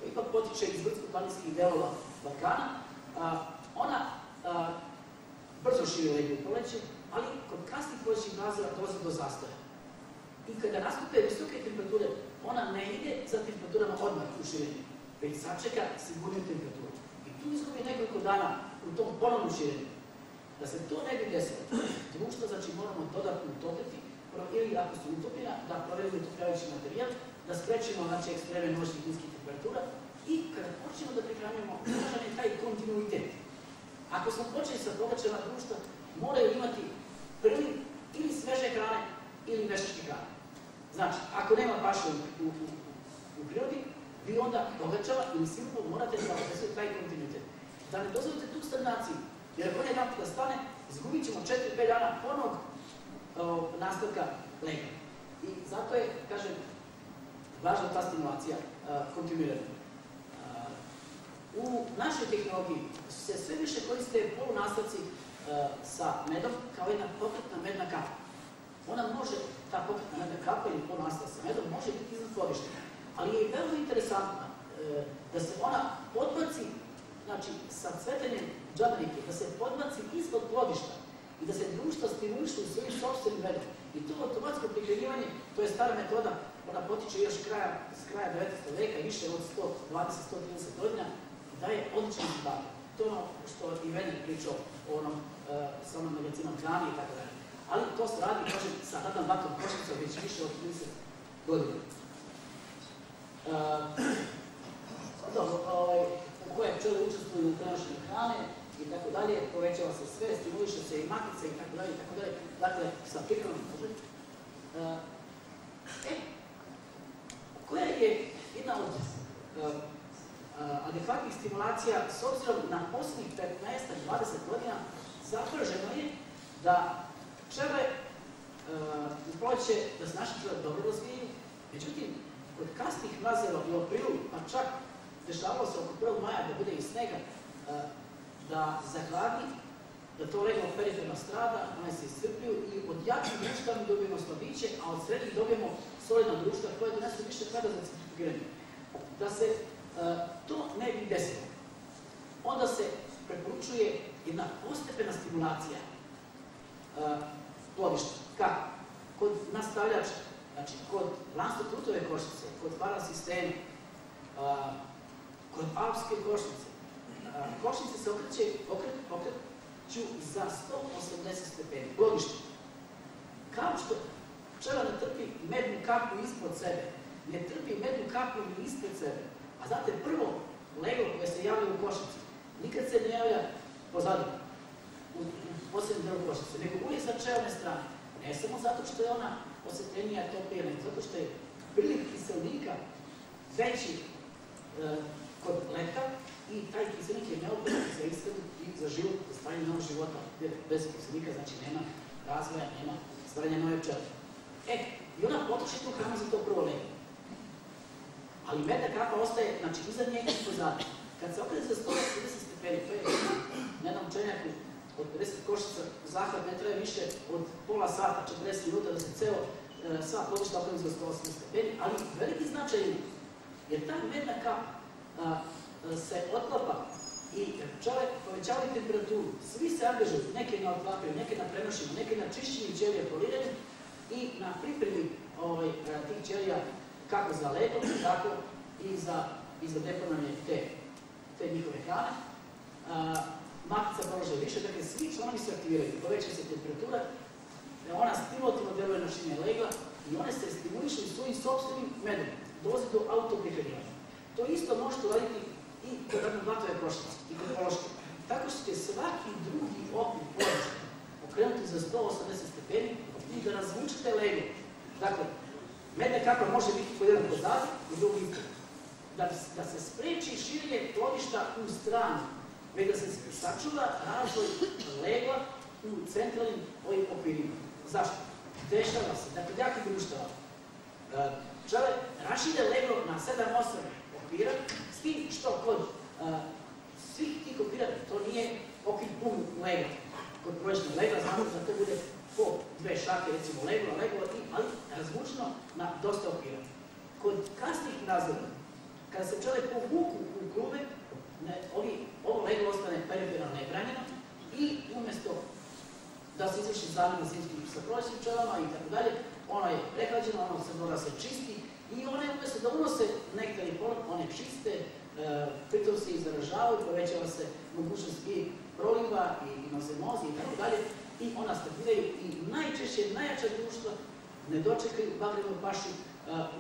ipak potiče iz brdsko-planinskih delova Balkana, ona brzo širi lego u poleće, ali kod kasnih polećnih razvoja dolazi do zastoja. I kada nastupe visoke temperature, ona ne ide za temperaturama odmah u širenju, već sačeka sigurniju temperaturu. I tu izgubi nekoliko dana u tom ponovnom širenju. Da se to ne bi desilo, društvo znači moramo dodatno utopiti, ili ako su utopljena, da proverimo utopljavajući materijal, da sprečimo ekstreme noćnih niskih temperatura i kada počnemo da prihranjujemo, važan je taj kontinuitet. Ako smo počeli sa pogačama društva, moraju imati priliv ili sveže hrane ili veštačke hrane. Znači, ako nema paše u prirodi, vi onda pogačava ili sigurno morate da obezbedite taj kontinuitet. Da ne dozvolite tu stagnaciju, jer ako ne dam da stane, izgubit ćemo 4-5 dana ponovnog nastavka lega. I zato je, kažem, važna ta stimulacija kontinuirana. U našoj tehnologiji se sve više koriste polunastavci sa medom kao jedna pokretna medna kapa. Ona može, ta pokretna medna kapa ili polunastav sa medom može biti iznad plovišta. Ali je veoma interesantno da se ona podbaci, znači sa cvetanjem džadarike, da se podbaci ispod plovišta i da se društva stimulišu svojim sopstvenim medom. I to automatsko prihranjivanje, to je stara metoda, ona potiče još s kraja 19. veka, više od 120-130 godina, daje odlične rezultate. To je ono što i Venner pričao o onom sa onom medicinom hrane i tako dalje. Ali to se radi, kažem, sa Adam Batom košnicom već više od 30 godina. Koje pčele učestvuju u prenošenju hrane i tako dalje, povećava se sve, stimuliše se i makice i tako dalje, dakle, sa prihranom može. Koja je jedna od adekvatnih stimulacija, s obzirom na posljednjih 15-20 godina, zatraženo je da pčele u proleće, da se naše pčele dobro razvijaju, međutim, kod kasnih mrazeva u aprilu, pa čak dešavalo se oko 1. maja da bude i snega, da zahladi, da to lego periferno strada, one se iscrpljuju i od jakih društva mi dobijemo slabiće, a od srednjih dobijemo solidna društva koje donesu više kada za centrifugiranje. Da se to ne bi desilo, onda se preporučuje jedna postepena stimulacija plovišta. Kako? Kod nastavljača, znači kod lanstotrutove košnice, kod parasistema, kod alpske košnice. Košnice se okreću za 180 stepeni, plovište. Kao što pčela ne trpi mednu kapu ispod sebe, ne trpi mednu kapu ni ispred sebe. A znate, prvo lego koje se javlja u košnici, nikad se ne javlja pozadnje, u posljednjem delu košnice, nego uvijek sa čelne strane. Ne samo zato što je ona osvetljenija i toplija, nego zato što je priliv kiselnika veći kod leta i taj kiselnik je neophodan za ishranu i za život, za stvaranje novog života. Bez kiselnika znači nema razvoja, nema stvaranja nove pčele. I ona potroši tu hranu za to prvo lego. Ali medna kapa ostaje, znači, iza njega i pozadnje. Kad se okrene za 130 stepeni, to je na jednom pčelinjaku od 50 košnica, zahvat ne traje više od pola sata, 40 minuta, da se sva plovišta okrene za 180 stepeni, ali veliki značaj ima. Jer ta medna kapa se otklapa i pčele povećavaju temperaturu. Svi se angažuju, neke na otklapanju, neke na prenošenju, neke na čišćenju ćelija, poliranju i na pripremi tih ćelija kako za leto, tako i za deponovanje te njihove hrane. Matica polože više, dakle svi članovi se aktiviraju, poveća se temperatura, ona stimulativno deluje na šinje legla i one se stimulišu svojim sobstvenim medom, dolazi do autoprihranjivanja. To isto možete uraditi i kod radnoglatove košnice i kod pološke. Tako ćete svaki drugi okvir položka okrenuti za 180 stepeni i da razvučete leglo. Dakle, medna kapa može biti pod jedan pozadnji i drugi ispod. Da se spreči širenje plodišta u stranu, već da se sačuva razvoj legla u centralnim ovim okvirima. Zašto? Dešava se, dakle, jakih društava. Pčele rašire leglo na 7-8 okvira, s tim što kod svih tih okvira to nije okvir pun legla. Kod projećnog legla znamo da to bude po 2 šake, recimo leglo, ali razvučeno na dosta okvira. Kod kasnih razreda, kada se pčele povuku u klube, ovo leglo ostane periferalno nebranjeno i umjesto da se izvrši zamjena zimskih sa prolećnim pčelama i tako dalje, ono je prehlađeno, ono se mora se čisti i one umjesto da unose nektar i polen, one čiste, pritom se i zaražavaju, povećava se mogućnost i proliva i nozemozi i tako dalje i ona stabiliraju i najčešće najjača društva ne dočekaju bagrenu pašu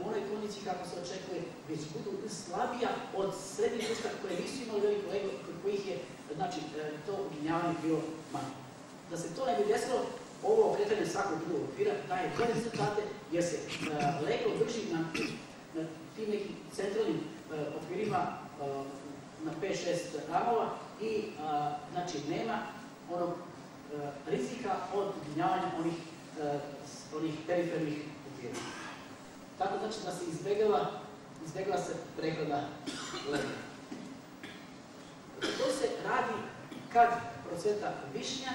u onoj kondiciji kako se očekuje, već budu slabija od srednjih društva koje nisu imali veliko leglo, kod kojih je to uginjavanje bilo manje. Da se to ne bi desilo, ovo okretanje svakog drugog okvira daje bolje rezultate jer se leglo drži na tim nekim centralnim okvirima na 5-6 ramova i nema onog rizika od uginjavanja onih perifernih okvira. Tako znači da se izbjegava se prehlada legla. To se radi kad procveta višnja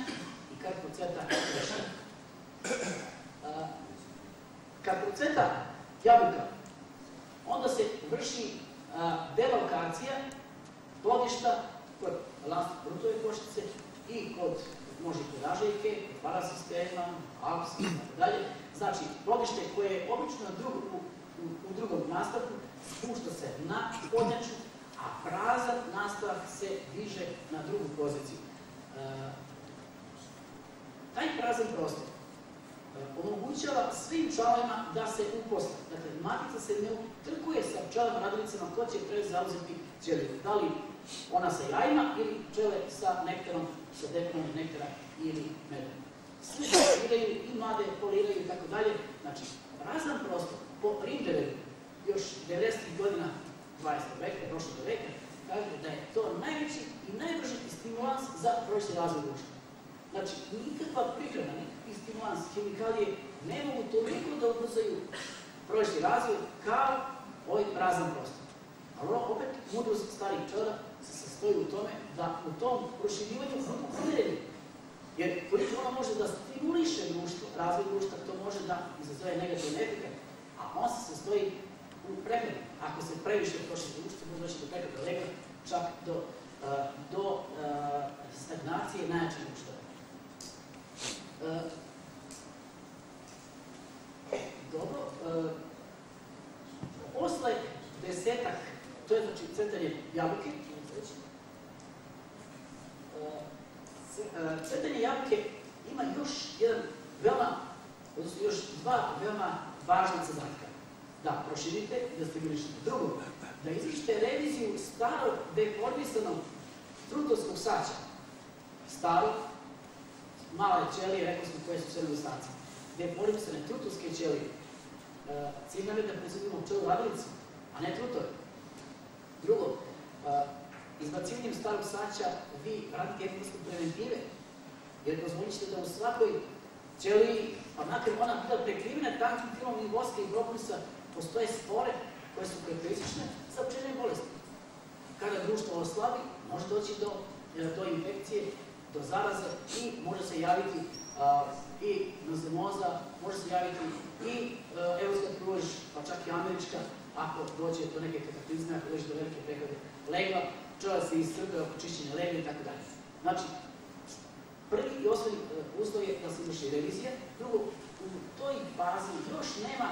i kad procveta trešnja. Kad procveta jabuka, onda se vrši delokacija plodišta kod brutove košnice i kod može kod ražajke, kod parasistema, alpski i tako dalje. Znači, plodište koje je obično u drugom nastavku spušta se na podnjaču, a prazan nastavak se diže na drugu poziciju. Taj prazan prostor omogućava svim pčelama da se uposle. Dakle, matica se ne utrkuje sa pčelama radilicama ko će prezauzeti ćeliju. Da li ona sa jajima ili pčele sa nektarom, sa deponom nektara ili medom. Svi poliraju i mlade poliraju i tako dalje. Znači, prazan prostor po Rindereru još 90. godina 20. veka, prošlog veka, kaže da je to najveći i najbrži stimulans za prošli razvoj društva. Znači, nikakva prihrana, nikakvi stimulans, hemikalije ne mogu toliko da ubrzaju prošli razvoj kao ovaj prazan prostor. Ali opet, mudrost starih pčela se sastoji u tome da u tom proširivanju budu pomereni. Jer koliko ona može da stimuliše društvo, razvoj društva, to može da izazove negativne efekte, a on se sastoji u prehrani. Ako se previše proširi društvo, može doći do prehrane legla, čak do stagnacije najjačih društva. Dobro. Posle 10-ak, to je znači crtanje jabuke. Crtanje jabuke ima još još dva veoma važna zadatka. Da proširite i da stimulišete. Drugo, da izvršite reviziju starog deformisanog trutovskog saća. Starog, male ćelije, rekao smo koje su sve nedostaci. Deformisane trutovske ćelije. Cilj nam je da proizvodimo pčelu radilicu, a ne trutove. Drugo, izbacivanjem starog saća vi radite etnološku preventive, jer dozvolit ćete da u svakoj ćeliji, pa makar ona bila prekrivena tankim filmom i voska i propolis postoje spore koje su karakteristične za pčelinje bolesti. Kada društvo oslabi, može doći do infekcije, do zaraze i može se javiti i nozemoza, može se javiti i evropska tuberkuloza možeš, pa čak i američka, ako dođe do neke kataklizme, ako dođe do velike prehlade legla, pčela se iscrpe oko čišćenja legla i tako dalje. Znači, prvi i osnovni uslov je da se izvrši revizija. Drugo, u toj fazi još nema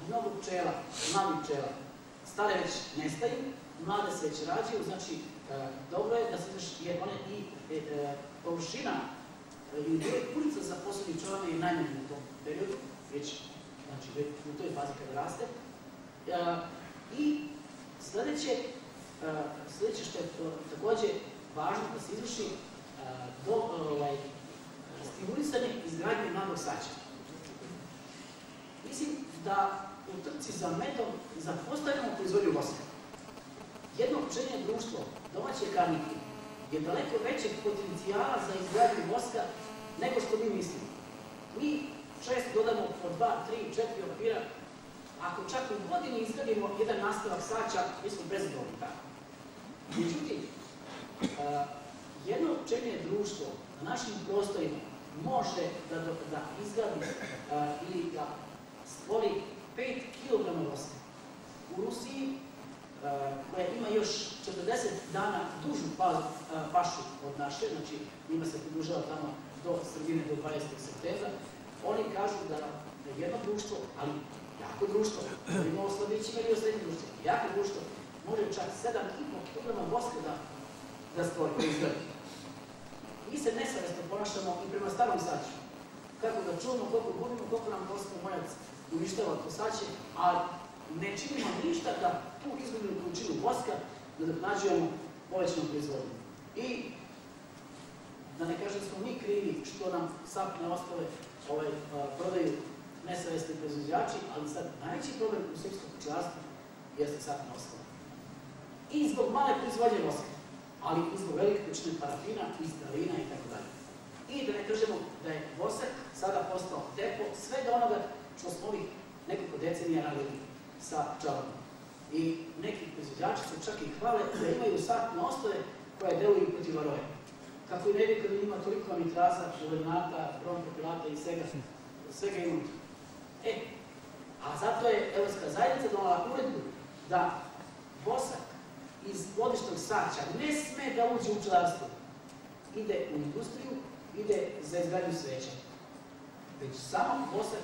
mnogo pčela, mladih pčela. Stare već nestaju, mlade se već rađaju, znači dobro je da se izvrši, jer one i površina ili broj kulica za poslednjih pčelama je najmanji u tom periodu, već u toj fazi kada raste. I sledeće što je takođe važno da se izvrši stimulisanje izgradnje mladog saća. Mislim da u trci za medom zapostavljamo proizvodnju voska. Jedno pčelinje društvo, domaće karnike, je daleko većeg potencijala za izgradnju voska nego što mi mislimo. Mi često dodamo po 2, 3, 4 okvira. Ako čak u godini izgradimo jedan nastavak saća, mi smo prezadovoljni tako. Međutim, jedno pčelinje društvo na našim prostorima može da izgradi ili da stvori 5 kg voska. U Rusiji, koja ima još 40 dana dužu pašu od naše, znači njima se produžava tamo do sredine, do 20. septembra, oni kažu da jedno društvo, ali jako društvo, ima o slabićima ili o srednjim društvu, jako društvo, može čak 7,5 kg voska da stvori, da izgradi. Mi se nesavjesno ponašamo i prema starom saću. Kako da čuvamo, koliko gubimo, koliko nam voska mojac uništava to saće, ali ne činimo ništa da tu izgubljenu količinu voska nadoknađujemo povećanom proizvodnju. I da ne kažem da smo mi krivi što nam sapne ostale prodaju nesavjesni proizvođači, ali sad najveći problem u srpskom pčelarstvu jeste sapne ostale. I zbog male proizvodnje voska, ali i zbog velike količine parafina, istalina i tako dalje. I da ne kažemo da je vosak sada postao depo svega onoga što smo ovih nekoliko decenija radili sa pčelama. I neki proizvođači se čak i hvale da imaju sapne ostale koje deluju protiv varoje. Kako i ne bi kada ima toliko amitraza, ulenata, brompropilata i svega ima. A zato je Evropska zajednica donala uredbu da vosak iz plodišnog saća ne sme da uđe u pčelarstvo. Ide u industriju, ide za izgradnju sveća. Već samo vosak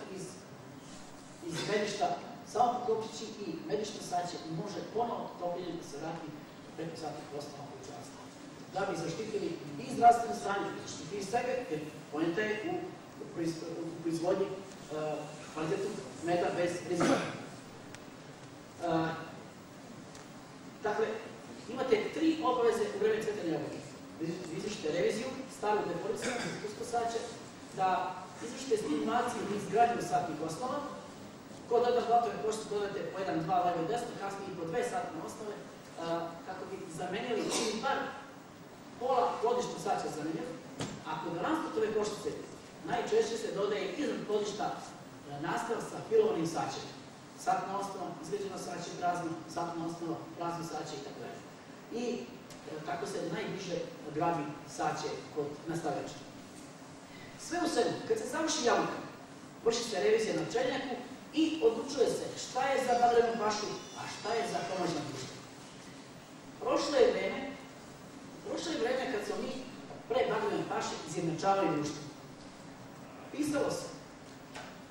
iz medišta, samo pokopčići i medišno saće može ponovo topljenje da se vrati preko satnih osnova u pčelarstvo. Da bi zaštitili i zdravstveno stanje, zaštitili svega, jer poenta je u proizvodnji kvalitetnog meda bez rizika. Dakle, imate 3 obaveze u vreme cvetanja jabuke. Da izvršite reviziju, staru depoliciju, usko saće, da izvršite stimulaciju i izgradnju satnih osnova. Kod dodaš vatove košta dodate po 1, 2 levo i desno, kasnije i po 2 satne osnove, kako bi zamenjali ili bar pola plodišnog saća zamenjali. Ako da transportove koštice, najčešće se dodaje iznad plodišta nastav sa filovanim saćem. Satna osnova, izgrađeno saće, prazno, satna osnova, prazno saće itd. I tako se najbliže gradi saće kod nastavljača. Sve u svemu, kad se završi jabuka, vrši se revizija na pčelinjaku i odlučuje se šta je za bagremnu pašu, a šta je za pomoćna društva. Prošlo je vreme kad smo mi pre bagremne paše izjednačavali društvo. Pisalo se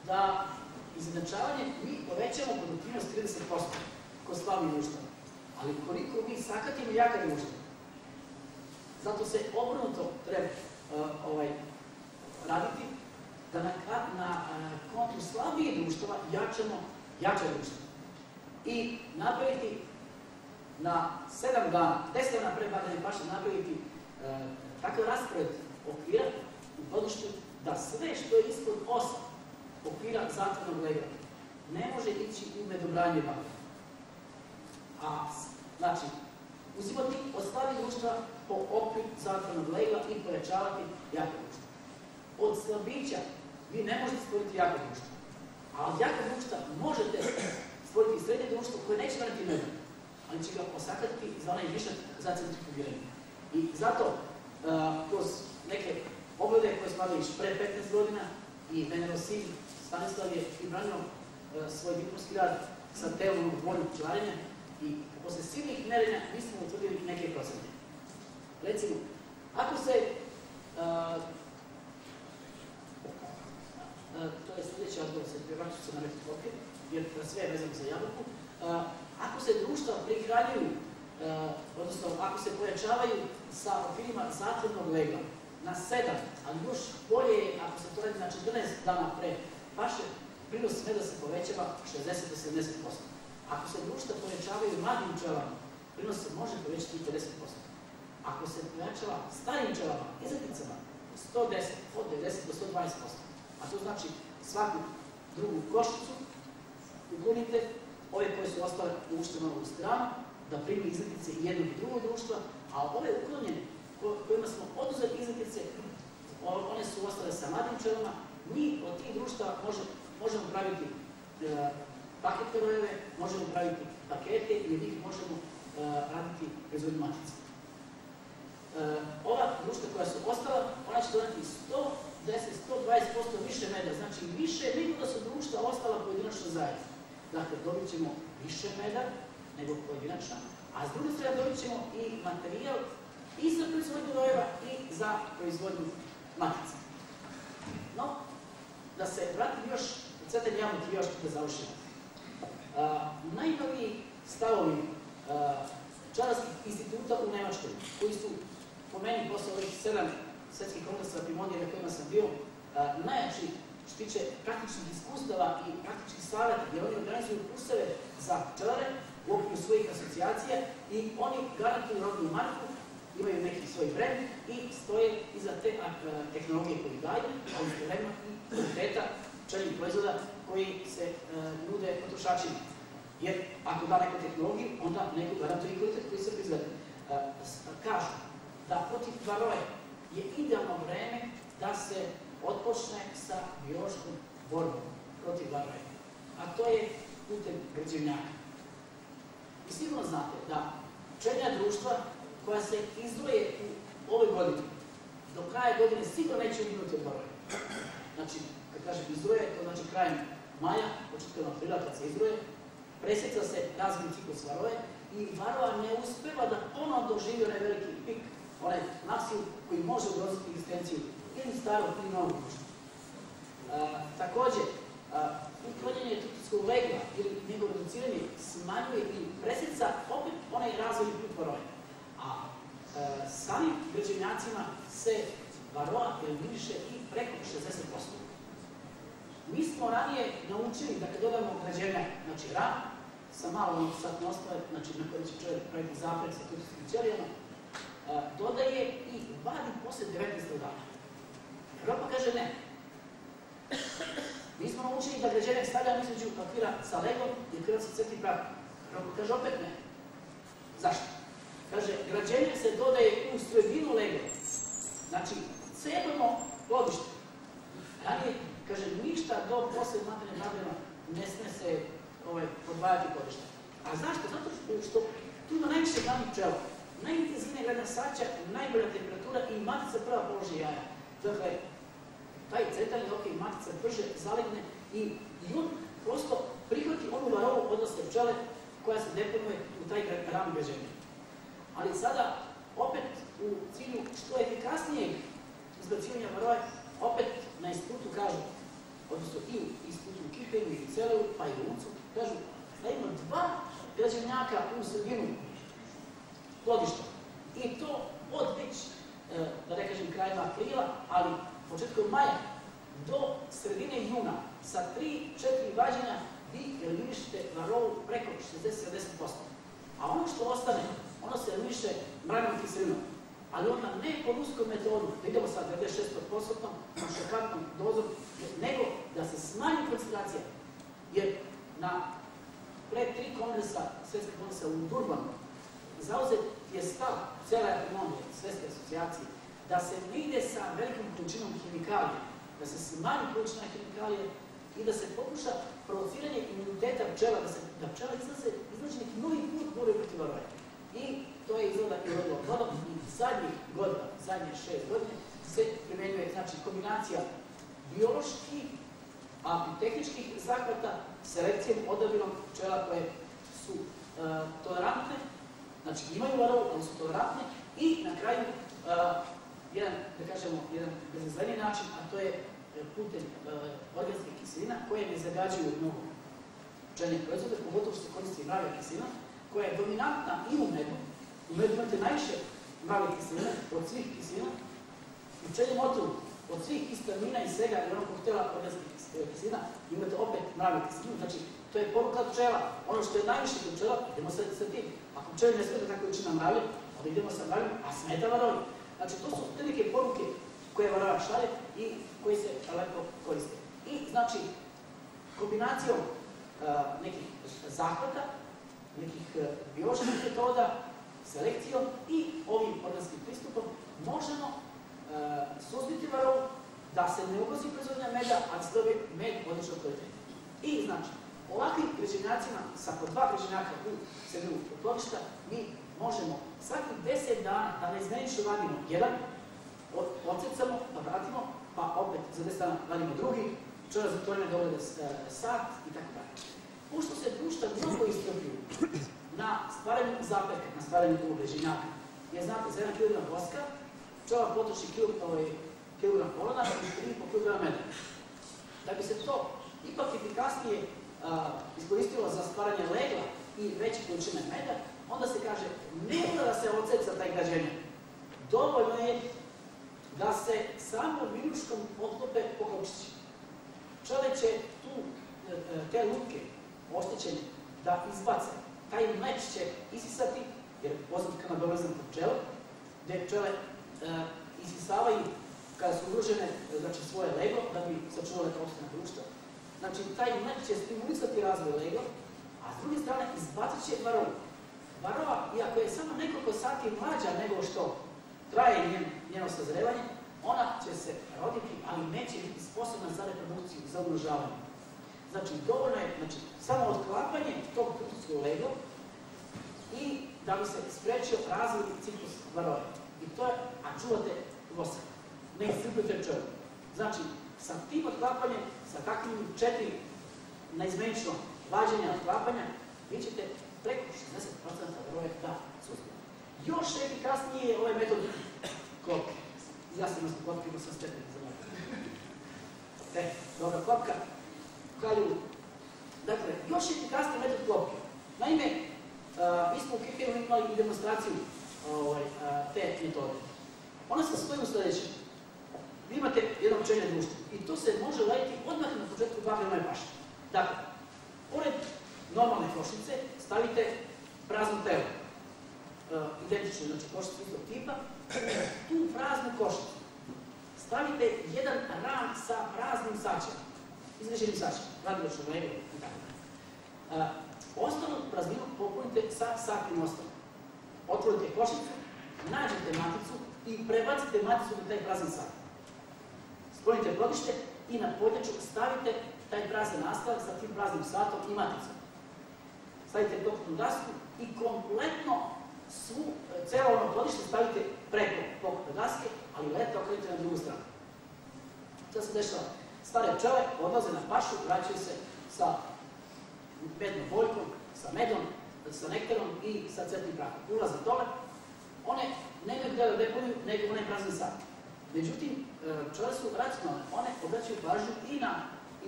da izjednačavanje mi povećamo produktivnost 30% kod slavnih društva. Ali koliko mi sakatimo jaka društva. Zato se obrnuto treba raditi da na kontru slabije društva jačamo jače društva. I napraviti na 7 dana, 10 dana pre bagremne paše napraviti takav raspored okvira u plodištu da sve što je ispod 8 okvira zatvornog legla ne može ići u medobranje bagra. Znači, uzimati od slabih društva po okvir zatvornog legla i povećavati jaka društva. Od slabića vi ne možete stvoriti jaka društva, a od jaka društva možete stvoriti srednje društvo koje neće variti medu, ali će ga osakatiti za onaj višak za centrifugiranje. I zato, kroz neke oglede koje smo radili pre 15 godina i mene sin, Stanislav je i Branimo svoj diplomski rad sa temom vojnog pčelarenja i posle silnih merenja mi smo utvrdili neke procente. Recimo, ako se, to je sljedeći odgovor, vraću se na retrofokiju, jer sve je vezano za jabuku, ako se društva prihranjuju, odnosno ako se pojačavaju sa okvirima zatvornog legla na 7, ali još bolje je ako se to radi na 14 dana pre paše, prinos meda se povećava 60 do 70%. Ako se društva povećavaju mladim pčelama, prinos se može povećati i 50%. Ako se povećava starim pčelama, izletnicama, 110, od 90 do 120%. A to znači svaku drugu košnicu uklonite, ove koje su ostale uštene u stranu, da primi izletnice i jednog i drugog društva, a ove uklonjene kojima smo oduzeli izletnice, one su ostale sa mladim pčelama, mi od tih društva možemo praviti paketne rojeve, možemo praviti pakete i od njih možemo raditi proizvodnju matice. Ova društva koja su ostala, ona će doneti 110-120% više meda, znači više nego da su društva ostala pojedinačno zajedno. Dakle, dobit ćemo više meda nego pojedinačna, a s druge strane dobit ćemo i materijal i za proizvodnju rojeva i za proizvodnju matice. No, da se vratim još u crtanje jabuke još da završimo. Najnoviji stavovi pčelarskih instituta u Nemačkoj, koji su po meni posle ovih 7 svetskih kongresa Pimodija na kojima sam bio najjači što tiče praktičnih iskustava i praktičnih savjeta, jer oni organizuju kurseve za pčelare u okviru svojih asocijacija i oni garantuju rodnu marku, imaju neki svoj brand i stoje iza te tehnologije koju daju, ali istovremeno i kvaliteta pčelinjih proizvoda koji se nude potrošačima. Jer ako da neku tehnologiju, onda neko garantuje i kvalitet koji se proizvede. Kažu da protiv varoje je idealno vreme da se otpočne sa biološkom borbom protiv varoje. A to je putem građevnjaka. I sigurno znate da pčelinja društva koja se izdvoje u ovoj godini, do kraja godine sigurno neće uginuti od varoje. Znači, kad kažem izdvoje, to znači krajem maja, početkom aprila kad se izdvoje, presjeca se razvojni ciklus varoje i varova ne uspeva da ponovno doživi onaj veliki pik, onaj maksimum koji može ugroziti egzistenciju ili starog ili novog društva. Također, uklanjanje tutijskog legla ili njegovo reduciranje smanjuje i presjeca opet onaj razvojni pik varoje. A samim građevnjacima se varoa eliminiše i preko 60%. Mi smo ranije naučili da kad dodamo građevnjak, znači ram, sa malom satne ostave, znači na kojoj će čovjek praviti zapred sa tutijskim ćelijama, dodaje i vadi posle 19. dana. Europa kaže ne. Mi smo naučili da građevnjak stavljamo između okvira sa legom i okvira sa crtim pragom. Europa kaže opet ne. Zašto? Kaže, građevnjak se dodaje u sredinu lega. Znači, cepamo plodište. Ranije, kaže, ništa do posle materijalnih radova ne sme se podvajati plodište. A zašto? Zato što tu ima najviše glavnih pčela. Najintenzivnija gradna saća, najbolja temperatura i matica prva položi jaja. Dakle, taj centralni okej matica brže zalegne i on prosto prihvati onu varovu odnosne pčele koja se deponuje u taj ram građevnjak. Ali sada, opet u cilju što efikasnijeg izbacivanja varoje, opet na institutu kažu, odnosno i u institutu u Kipenu i u Celeru, pa i u Uncu, kažu da ima 2 građevnjaka u sredinu plodišta. I to od već, da ne kažem krajem aprila, ali početkom maja do sredine juna sa 3-4 vađenja vi eliminišete varovu preko 60-70%. A ono što ostane, ono se eliminiše mranom kiselinom. Ali onda ne po ruskom metodu, da idemo sa 96%, šokantnom dozom, nego da se smanji koncentracija. Jer na pre 3 kongresa, svetskih kongresa u Durbanu, zauzet je stav cele ekonomije, svetske asocijacije, da se ne ide sa velikom količinom hemikalije, da se smanji količina hemikalije i da se pokuša provociranje imuniteta pčela, da pčela izlazi neki novi put borbe protiv varoje. I to je izgleda i rodilo plodom i zadnjih godina, zadnje 6 godine, se primenjuje, znači, kombinacija bioloških, a i tehničkih zahvata selekcijom, odabirom pčela koje su tolerantne, znači imaju varovu, ali su tolerantne i na kraju jedan, da kažemo, jedan bezazleniji način, a to je putem organskih kiselina koje ne zagađuju mnogo pčelne proizvode, pogotovo što se koristi mravlja kiselina, koja je dominantna i u medu. U medu imate najviše mravlje kiseline od svih kiselina. U pčeljem otrovu, od svih histamina i svega i onog koktela organskih kiselina, imate opet mravlje kiselinu. Znači, to je poruka od pčela. Ono što je najviše kod pčela, idemo sa tim. Ako pčeli ne smeta tako količina mravlje, onda idemo sa mravljom, a smeta varovi. Znači, to su te neke poruke koje varova šalje i koji se lepo koriste. I, znači, kombinacijom nekih zahvata, nekih bioloških metoda, selekcijom i ovim organskim pristupom možemo suzbiti varovu da se ne ugrozi proizvodnja meda, a da se dobije med odličnog kvaliteta. I znači, ovakvim krećenjacima sa po 2 krećenjaka u sredinu plodišta mi možemo svakih 10 dana da neizmenično vadimo jedan, odsecamo, pa vratimo, pa opet za 10 dana vadimo drugi, pčela zatvorene dovede sat i tako dalje. Pošto se društva mnogo istrpljuju na stvaranju zapeka, na stvaranju tog brežinjaka, jer znate, za 1 kg voska pčela potroši kilogram polona i 3,5 kg meda. Da bi se to ipak efikasnije iskoristilo za stvaranje legla i veće količine meda, onda se kaže, ne mora da se odseca taj građenja. Dovoljno je da se samo viljuškom otklope poklopčići. Pčele će te lutke oštećene da izbace. Taj meč će isisati, jer poznat kanabelizam kod pčela, gde pčele isisavaju kada su ugrožene, znači svoje leglo, da bi sačuvale kao opstanak društva. Znači, taj meč će stimulisati razvoj legla, a s druge strane izbacit će varovu. Varova, iako je samo nekoliko sati mlađa nego što traje njeno sazrevanje, ona će se roditi, ali neće biti sposobna za reprodukciju, za umnožavanje. Znači, dovoljno je samo otklapanje tog prutskog legla i da bi se sprečio razvoj ciklus varove. I to je, a čuvate vosak. Ne iscrpljujete pčelu. Znači, sa tim otklapanjem, sa takvim 4 neizmenično vađenja otklapanja, vi ćete preko 60% varove da suzbijete. Još efikasnije je ovaj metod klopke. Ja sam nas klopke, imao sam stepen za mene. Dobra klopka. Kalju. Dakle, još efikasniji metod klopke. Naime, mi smo u Kikenu imali i demonstraciju te metode. Ona se sastoji u sljedećem. Vi imate jedno pčelinje društvo i to se može uraditi odmah na početku bagremne paše. Dakle, pored normalne košnice stavite prazno telo. Identično, znači košnicu istog tipa. Tu praznu košnicu stavite jedan ram sa praznim sačem. Izređenim sačem, radiločno leglo i tako. Ostalu prazninu popunite sa satnim ostalom. Otvorite košnicu, nađete maticu i prebacite maticu na taj prazan sat. Sklonite plodište i na podnjaču stavite taj prazan nastavak sa tim praznim satom i maticom. Stavite toplotnu dasku i kompletno celo ono plodište stavite preko toplotne daske, ali leta okrenite na drugu stranu. Što se dešava? Stare pčele odlaze na pašu, vraćaju se sa mednom boljkom, sa medom, sa nektarom i sa cvetnim prahom. Ulaze dole, one nemaju gde da deponuju, nego onaj prazni sat. Međutim, pčele su racionalne, one obraćaju pažnju i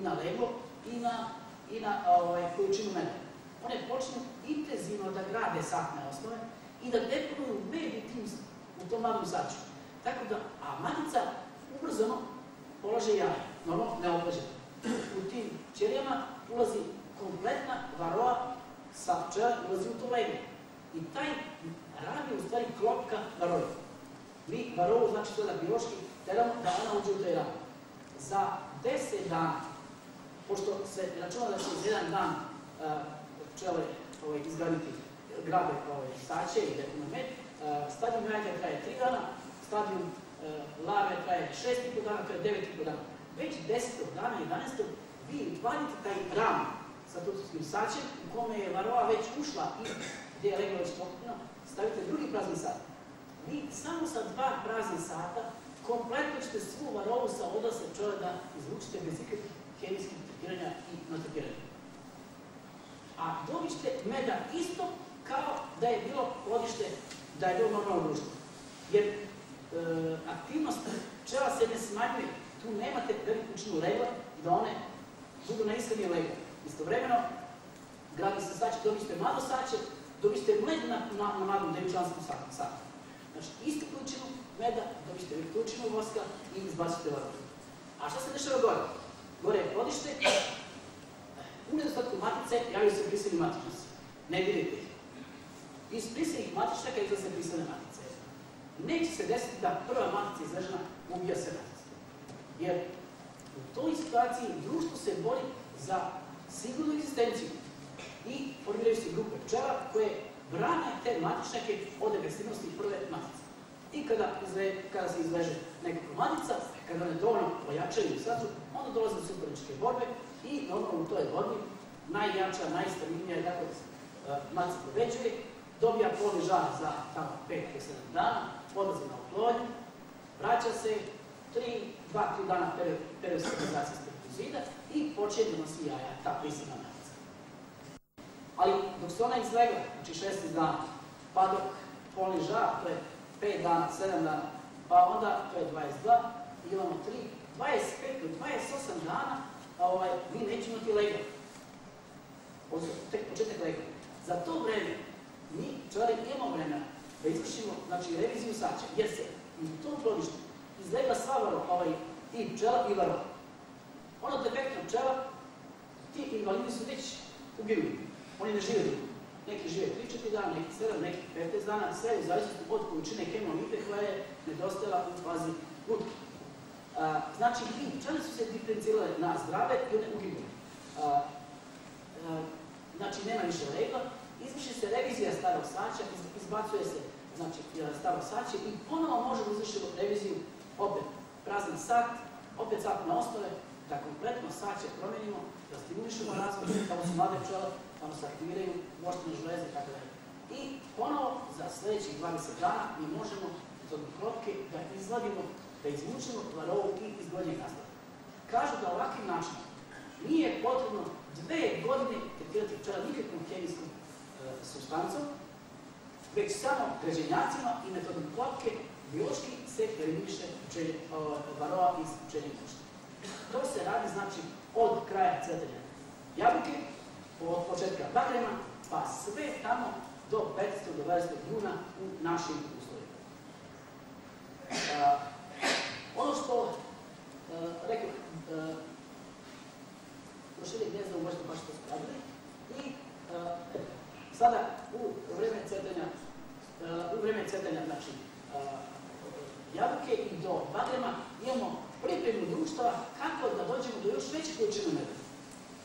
na leglo i na količinu meda. One počnu intenzivno da grade satne osnove i da deponuju med u tom malom saču. Tako da, a matica ubrzano polaže jaje, normalno neoplađeno. U tim ćelijama ulazi kompletna varova sa pčele, ulazi u to leglo. I taj ram je u stvari klopka varove. Mi varovu, znači to da biološki teramo da ona uđe u taj ram. Za 10 dana, pošto se računa da će uz jedan dan pčele izgraditi grabe saće i dekuna med, stadijum jajka traje 3 dana, stadijum larve traje 6,5 dana, to je 9,5 dana. Već 10. dana, 11. vi vadite taj ram sa tutskim saćem u kome je varova već ušla i gdje je leglo već pokupno, stavite drugi prazni sat. Vi samo sa 2 prazne sata kompletno ćete svu varovu sa odrasle pčele da izvučite bez ikakvih hemijskih tretiranja i notrepiranja. a dobit ćete meda isto kao da je bilo plodište, da je bilo normalno društvo. Jer aktivnost pčela se ne smanjuje, tu nemate veliku količinu legla da one budu na ishrani legla. Istovremeno, gradi se sače, dobit ćete mlado sače, dobit ćete med na mladom devičanskom saču. Znači, istu količinu meda, dobit ćete veliku količinu voska i izbacite varu. A šta se dešava gore? Gore je plodište, u nedostatku matice javljaju se prisilni matičnici. Ne vidite ih. Iz prisilnih matičnjaka izlaze prisilne matice. Neće se desiti da prva matica izležena ubija sve matice. Jer u toj situaciji društvo se bori za sigurnu egzistenciju i formiraju se grupe pčela koje brane te matičnjake od agresivnosti prve matice. I kada se izleže neka matica, kada one dovoljno pojačaju u srcu, onda dolaze do suparničke borbe i normalno u toj borbi najjača, najstabilnija je tako matica pobeđuje, dobija plodni žar za tamo 5-7 dana, odlazi na oplodnju, vraća se 2-3 dana period sterilizacije spermatozida i počinje da nosi jaja, ta prisilna matica. Ali dok se ona izlegla, znači 16 dana, pa dok plodni žar, to je 5 dana, 7 dana, pa onda to je 22, imamo 3, 25 do 28 dana, mi nećemo imati legla. Tek početak legla. Za to vreme mi pčelari imamo vremena da izvršimo reviziju sača, jer se u tom plodištu izlegla sva varroa, i pčela i varroa. Ono defektna pčela, ti invalidi su već uginuli. Oni ne žive dugo. Neki žive 3-4 dana, neki 7, neki 15 dana, sve u zavisnosti od količine hemolite koja je nedostajala u fazi lutka. Znači, i pčele su se diferencirale na zdrave i one uginule. Znači, nema više legla, izvrši se revizija starog sača, izbacuje se staro sače i ponovo možemo izvršiti reviziju, opet prazan sat, opet sat na osnove, da kompletno sače promenimo, da stimulišemo razvoj, tamo su mlade pčele, tamo se aktiviraju moštene žleze, itd. I ponovo za sljedećih 20 dana mi možemo od klopke da izvadimo, da izvučemo varrou i iz gornjeg nastavka. Kažu da ovakvim načinom nije potrebno 2 godine tretirati pčela nikakvom hemijskom supstancom, već samo građenjacima i metodom klopke biološki se eliminiše varroa iz pčelinje mošte. To se radi znači od kraja cvetanja jabuke, od početka bagrema, pa sve tamo do 15. do 20. juna u našim uslovima. Ono što rekao, proširje gnjezda možete baš to spravili i sada u vreme cvetanja znači, jabuke i do bagrema imamo pripremu društva kako da dođemo do još veće količine meda.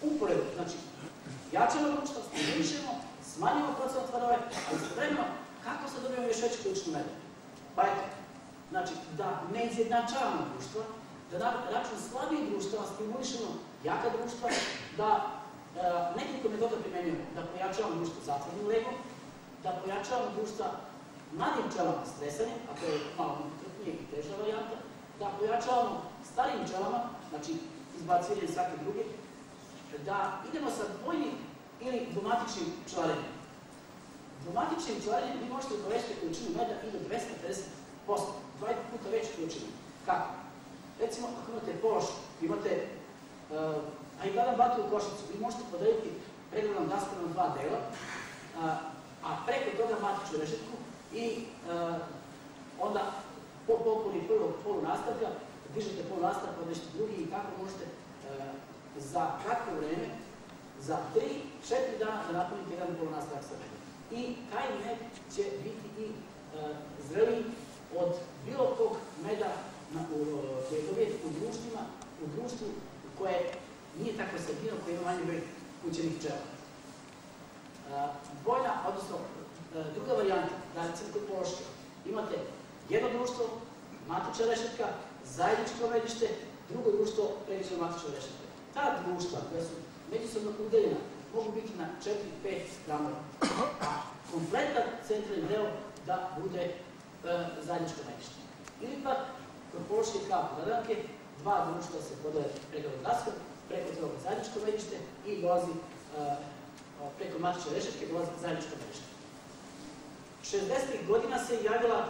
Uporedo, znači, jačamo društvo, stimulišemo, smanjimo procenat varroe, ali istovremeno kako se dobijemo još veću količinu meda? Pa eto, znači, da ne izjednačavamo društva, da na račun slabijih društva stimulišemo jaka društva, da nekoliko metoda primenjujemo, da pojačavamo društvo zatvornim legom, da pojačavamo društva mladim pčelama stresanjem, a to je malo trpnije i teža varijanta, da pojačavamo starijim pčelama, znači izbacivanjem svake druge, da idemo sa dvojnim ili dvomatičnim pčelarenjem. Dvomatičnim pčelarenjem vi možete povećati količinu meda i do 250%, 2 puta veću količinu. Kako? Recimo, ako imate pološ, imate a i gledam batu u košicu, vi možete podeliti preglednom daskom na 2 dela, a preko toga matičnu rešetku i onda popuni prvog polunastavka, dižete polunastavka, odnećete drugi i tako možete za kratko vreme, za 3-4 dana da napunite jedan polunastavak sa medom. I taj med će biti i zreliji od bilo kog meda koji je dobijet u društvu koje nije tako sredino, koje ima manje broj kućenih pčela. Dvojna, odnosno druga varijanta, da recimo kod pološke, imate jedno društvo, matična rešetka, zajedničko medište, drugo društvo, predviđeno matične rešetke. Ta društva koja su međusobno udeljena mogu biti na 4-5 gramova, a kompletan centralni deo da bude zajedničko medište. Ili pak, kod pološke kao gledanke, 2 društva se podele pregledom daskom, preko toga zajedničko medište i dolazi preko matične rešetke dolazi zajednička mreža. 60. godina se javila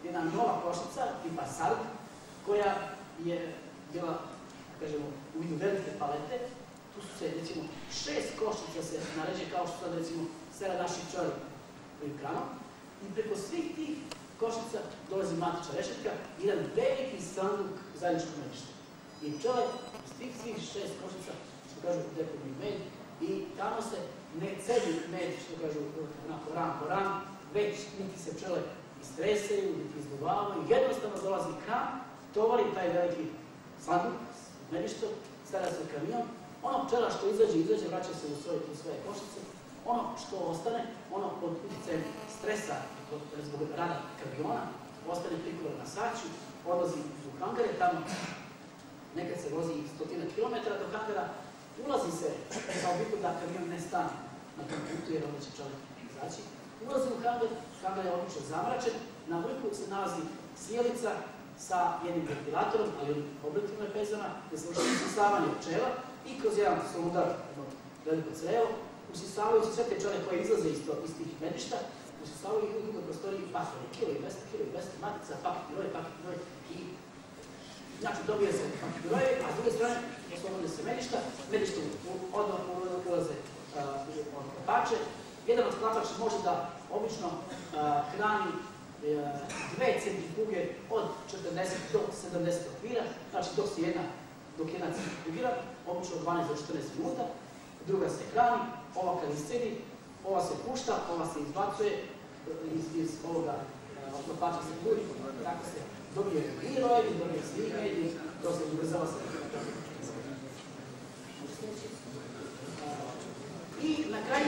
jedna nova košnica, tipa SARD, koja je bila, kažemo, u vidu velike palete. Tu su se, recimo, 6 košnica se naređe, kao što sad, recimo, sera naših pčeli u ekranom. I preko svih tih košnica dolazi matična rešetka i jedan veliki sanduk zajedničkog mrežišta. I pčele iz tih svih 6 košnica, što kažu, dekovni med, i tamo se ne cedi med, što kažu, onako ran po ran, već niti se pčele istresaju, niti izduvavaju, jednostavno dolazi kran, tovari taj veliki sanduk, mrežišto, stavlja se kamion, ono pčela što izađe, vraća se u svoje košnice, ono što ostane, ono pod utjecajem stresa zbog rada kamiona, ostane prikolo na saču, odlazi u hangare, tamo nekad se vozi 100 kilometara do hangara, ulazi se kao bitno da kamion ne stane na tom putu jer onda će pčele izaći, ulazi u hangar je obično zamračen, na vrhu se nalazi sjelica sa jednim ventilatorom, ali oblikovnim lepezama, gde se vrši usisavanje pčela i kroz jedan soludar, veliko crevo, usisavajući sve te pčele koje izlaze iz tih metišta, usisavaju ih u drugoj prostoriji pakove, kilo i 200 matica, pakiroje, i znači dobije se pakiroje, a s druge strane oslobode se metište odmah ulaze od klapače. Jedan od klapača može da obično hrani 2 centrifuge od 40 do 70 okvira, znači dok jedna centrifugira, obično od 12 do 14 minuta, druga se hrani, ova kad iscedi, ova se pušta, ova se izbacuje iz ovoga klapača se guri, tako se dobije i roj, dobije se i med, i to se ubrzava se. I na kraju,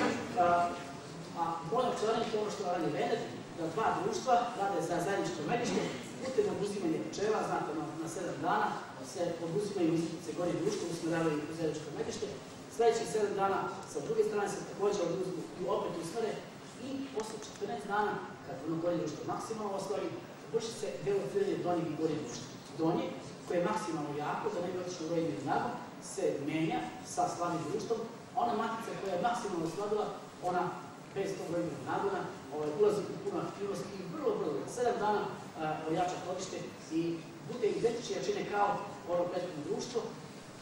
vojno pčelarenje je ono što radi Venet, da 2 društva rade za zajedničko metište, putem oduzimanja pčela, znate, na 7 dana se oduzimaju izlice gornje društvo, usmeravaju u zajedničko metište. Sljedećih 7 dana sa druge strane se također oduzmu i opet usmere i posle 14 dana, kad ono gornje društvo maksimalno ostvari, vrši se delociranje donjeg i gornjeg društva. Donje, koje je maksimalno jako, da ne bi otišlo u rojni nagu, se menja sa slabim društvom. Ona matica koja je maksimalno slabila, ona bez tog rojnog nagona ulazi u puno aktivnosti i vrlo, 7 dana ojača klodište i bude identične jačine kao ono prethodno društvo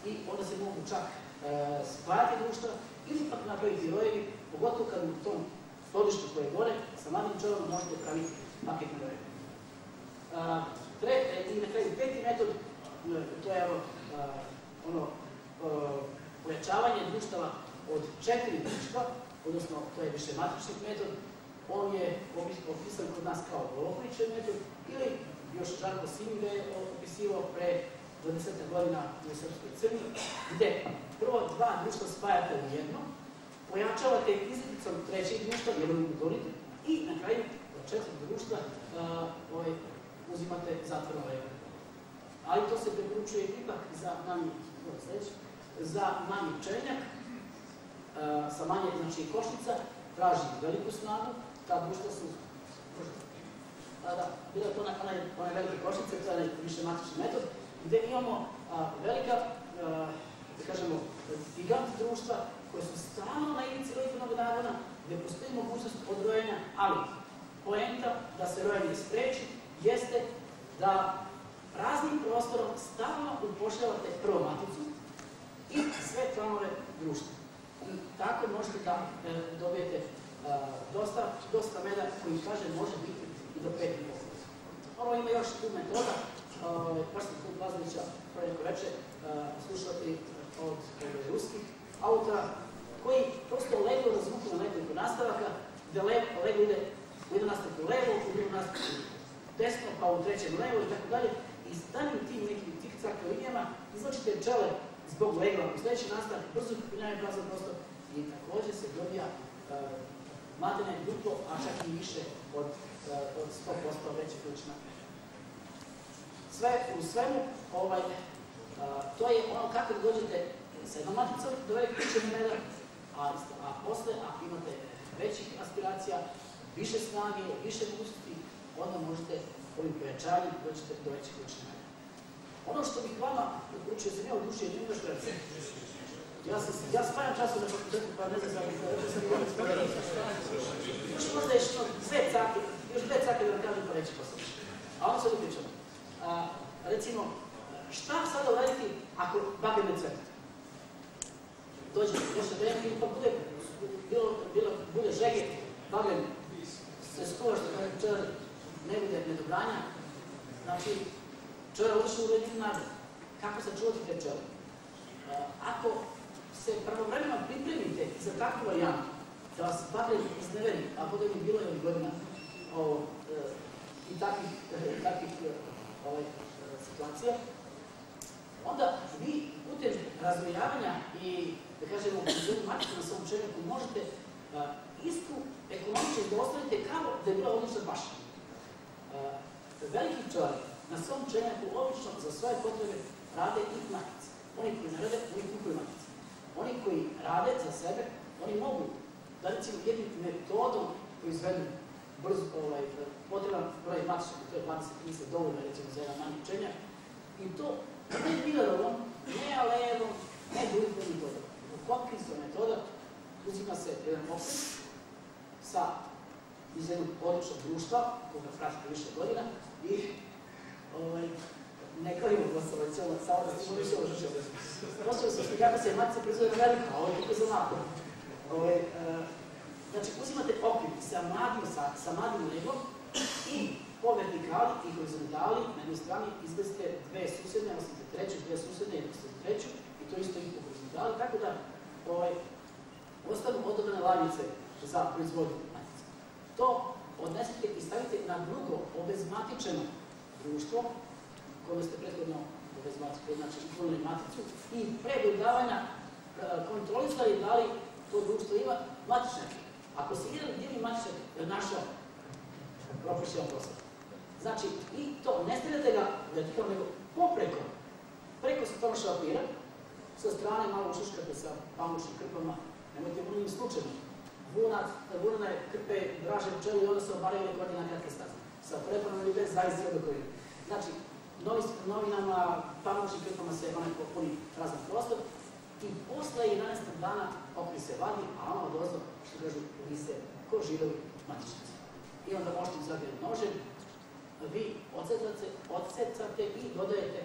i onda se mogu čak spajati društva ili pak napraviti rojevi, pogotovo kad u tom sklodištu koje je gore, sa mladim pčelama možete praviti paketne rojevi. I na kraju peti metod, to je pojačavanje društava od 4 društva, odnosno to je više matrični metod, on je opisan kod nas kao Golokovićev metod ili još Žarko Simi ga je opisivao pre 20 godina u Srpskoj crni, gde prvo 2 društva spajate u jedno, pojačavate izliticom 3. društva, jedan udolite, i na kraju od 4. društva uzimate zatvorno lego. Ali to se preporučuje ipak za manji pčelinjak, sa manje, znači košnica, traži veliku snagu, ta društva su, bila je to one velike košnice, to je više matrični metod, gde imamo velika, da kažemo, gigant društva koje su stalno na ivici roditeljnog nagona, gde postoji mogućnost odrojenja, ali poenta da se rojenje spreči jeste da praznim prostorom stalno upošljavate prvo maticu i sve članove društva. I tako možete da dobijete dosta meda koji, kažem, može biti i do 5,5. Ovo ima još tu metoda, baš sam tu Plazanića koje neko reče, slušati od ruskih autora, koji prosto lego razvuku na nekoliko nastavaka, gde lego ide u jedan nastavku levo, u drugom nastavku desno, pa u trećem levo i tako dalje. I stanim tim nekim tik-cak linijama izlačite pčele zbog legla u sledeći nastavak, brzo popunjavaju prazan prostor i također se dobija matene duplo, a čak i više od 100% veće količina. Sve u svemu, to je ono kako dođete sa jednom maticom do velike količine meda, a posle, ako imate većih aspiracija, više snage, više mogućnosti, onda možete ovim pojačanjem dođete do veće količine meda. Ono što bih vama upućio, sam ja odušio, nije što reći. Ja spajam časom na fakultetu, pa ne znam još možda još dve cake da vam kažem pa reći posle. A onda sad upričamo. Recimo, šta sada uraditi ako bagen ne cveta? Dođe vreme ili pa bude žege, bagen se skuva što kada pčela ne bude nedobranja, znači pčela uvrši u redinu nadu. Kako sačuvati te pčele? Ako se pravovremeno pripremite za takvu varijantu, da vas bagen izneveri, a bude mi bilo ovih godina i takvih situacija, onda vi putem razvijavanja i, da kažemo, u maticu na svom pčelniku možete istu ekonomičnost da ostavite kao da je bila odlična paša. Veliki pčelari na svom pčelniku obično za svoje potrebe rade i matice. Oni koji ne rade, oni kupuju matice. Oni koji rade za sebe, oni mogu da recimo jednim metodom proizvedu potreban broj matičnog, to je 20 dovoljno recimo za jedan manji pčeljak. I to ne Millerovom, ne Alejevom, ne Dulikom metodom. U Hopkinsova metoda uzima se jedan okvir iz jednog odličnog društva, koga pratite više godina, i ne kladimo gostava, samo da ste više ožešali. Postavio sam što kako se matice proizvode na veliko, a ovo je tako za malo. Znači, uzimate okvir sa mladim legom i po vertikali i horizontali na jednoj strani izvezite dve susedne, ostavite treću, dve susedne i ostavite treću i to isto i po horizontali, tako da ostanu odobrane lavnice za proizvodnju matice. To odnesete i stavite na drugo obezmatičeno društvo koje ste prethodno obezmatičili, znači ispunili maticu i pre dodavanja kontrolisali da li to društvo ima matičnjake. Ako se jedan divni matičnjak našao, propušio posao. Znači, i to, ne stavljate ga vertikalno, nego popreko, preko stomaša okvira, sa strane malo ušuškate sa pamučnim krpama, nemojte u njim slučajno. Vunane krpe draže pčeli i onda se obaraju rekord na kratke staze. Sa preponom ili bez zaista do korina. Znači, novinama, pamučnim krpama se onaj popuni prazan prostor i posle 11. dana okvir se vadi, a ono od ozdo, što kažu, vise ko židovi matičnici. I onda oštrim zabijenim nožem, vi odsecate i dodajete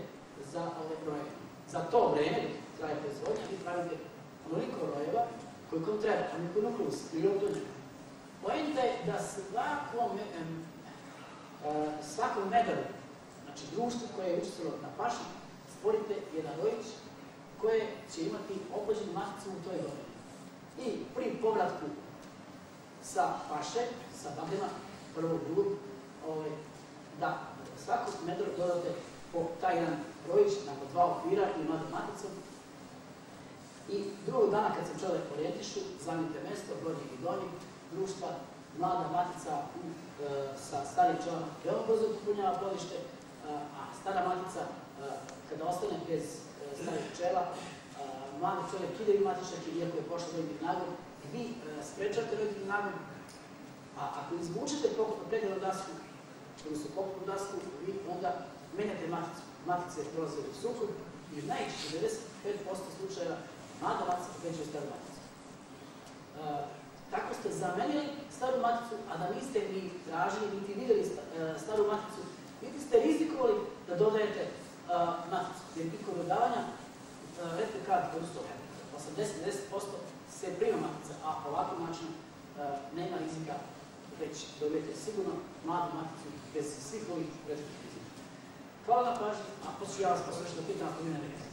za ove rojeve. Za to vreme, traje proizvodnja, vi pravite onoliko rojeva koliko vam treba, onoliko nuklus, ili obdođe. Pojenta je da svakom medalu, znači društvu koje je učestvovalo na paši, stvorite jedan rojić koje će imati oplođenu maticu u toj godini. I pri povratku sa paše, sa bagema, prvog drugog, da svakog medalu dodate po taj jedan rojić, nakon dva okvira i mladom maticom. I drugog dana kad se pčele orijentišu, zamijenite mesto, gornjeg i donjeg društva, mlada matica sa starim pčelama veoma brzo popunjava plodište, a stara matica, kada ostane bez starih pčela, mlade pčele kidaju matičnjake, iako je pošla roditelj nagom, vi sprečate roditelj nagom, a ako izvučete predelu dasku, odnosno pokupnu dasku, vi onda menjate maticu. Matice prolaze u sukob i u najčešće 95% slučajeva mlada matica povećuje staru maticu. Tako ste zamenili staru maticu, a da niste ni tražili, niti videli staru maticu, niti ste rizikovali da dodajete maticu. Jer i kod dodavanja, redko kad, odnosno 80-90% se prima matica, a ovakvim načinom nema rizika, već dobijete sigurno mladu maticu bez svih ovih redkih rizika. Hvala na pažnji, a poslije ja vas poslušam da pitam ako mi ne nekada.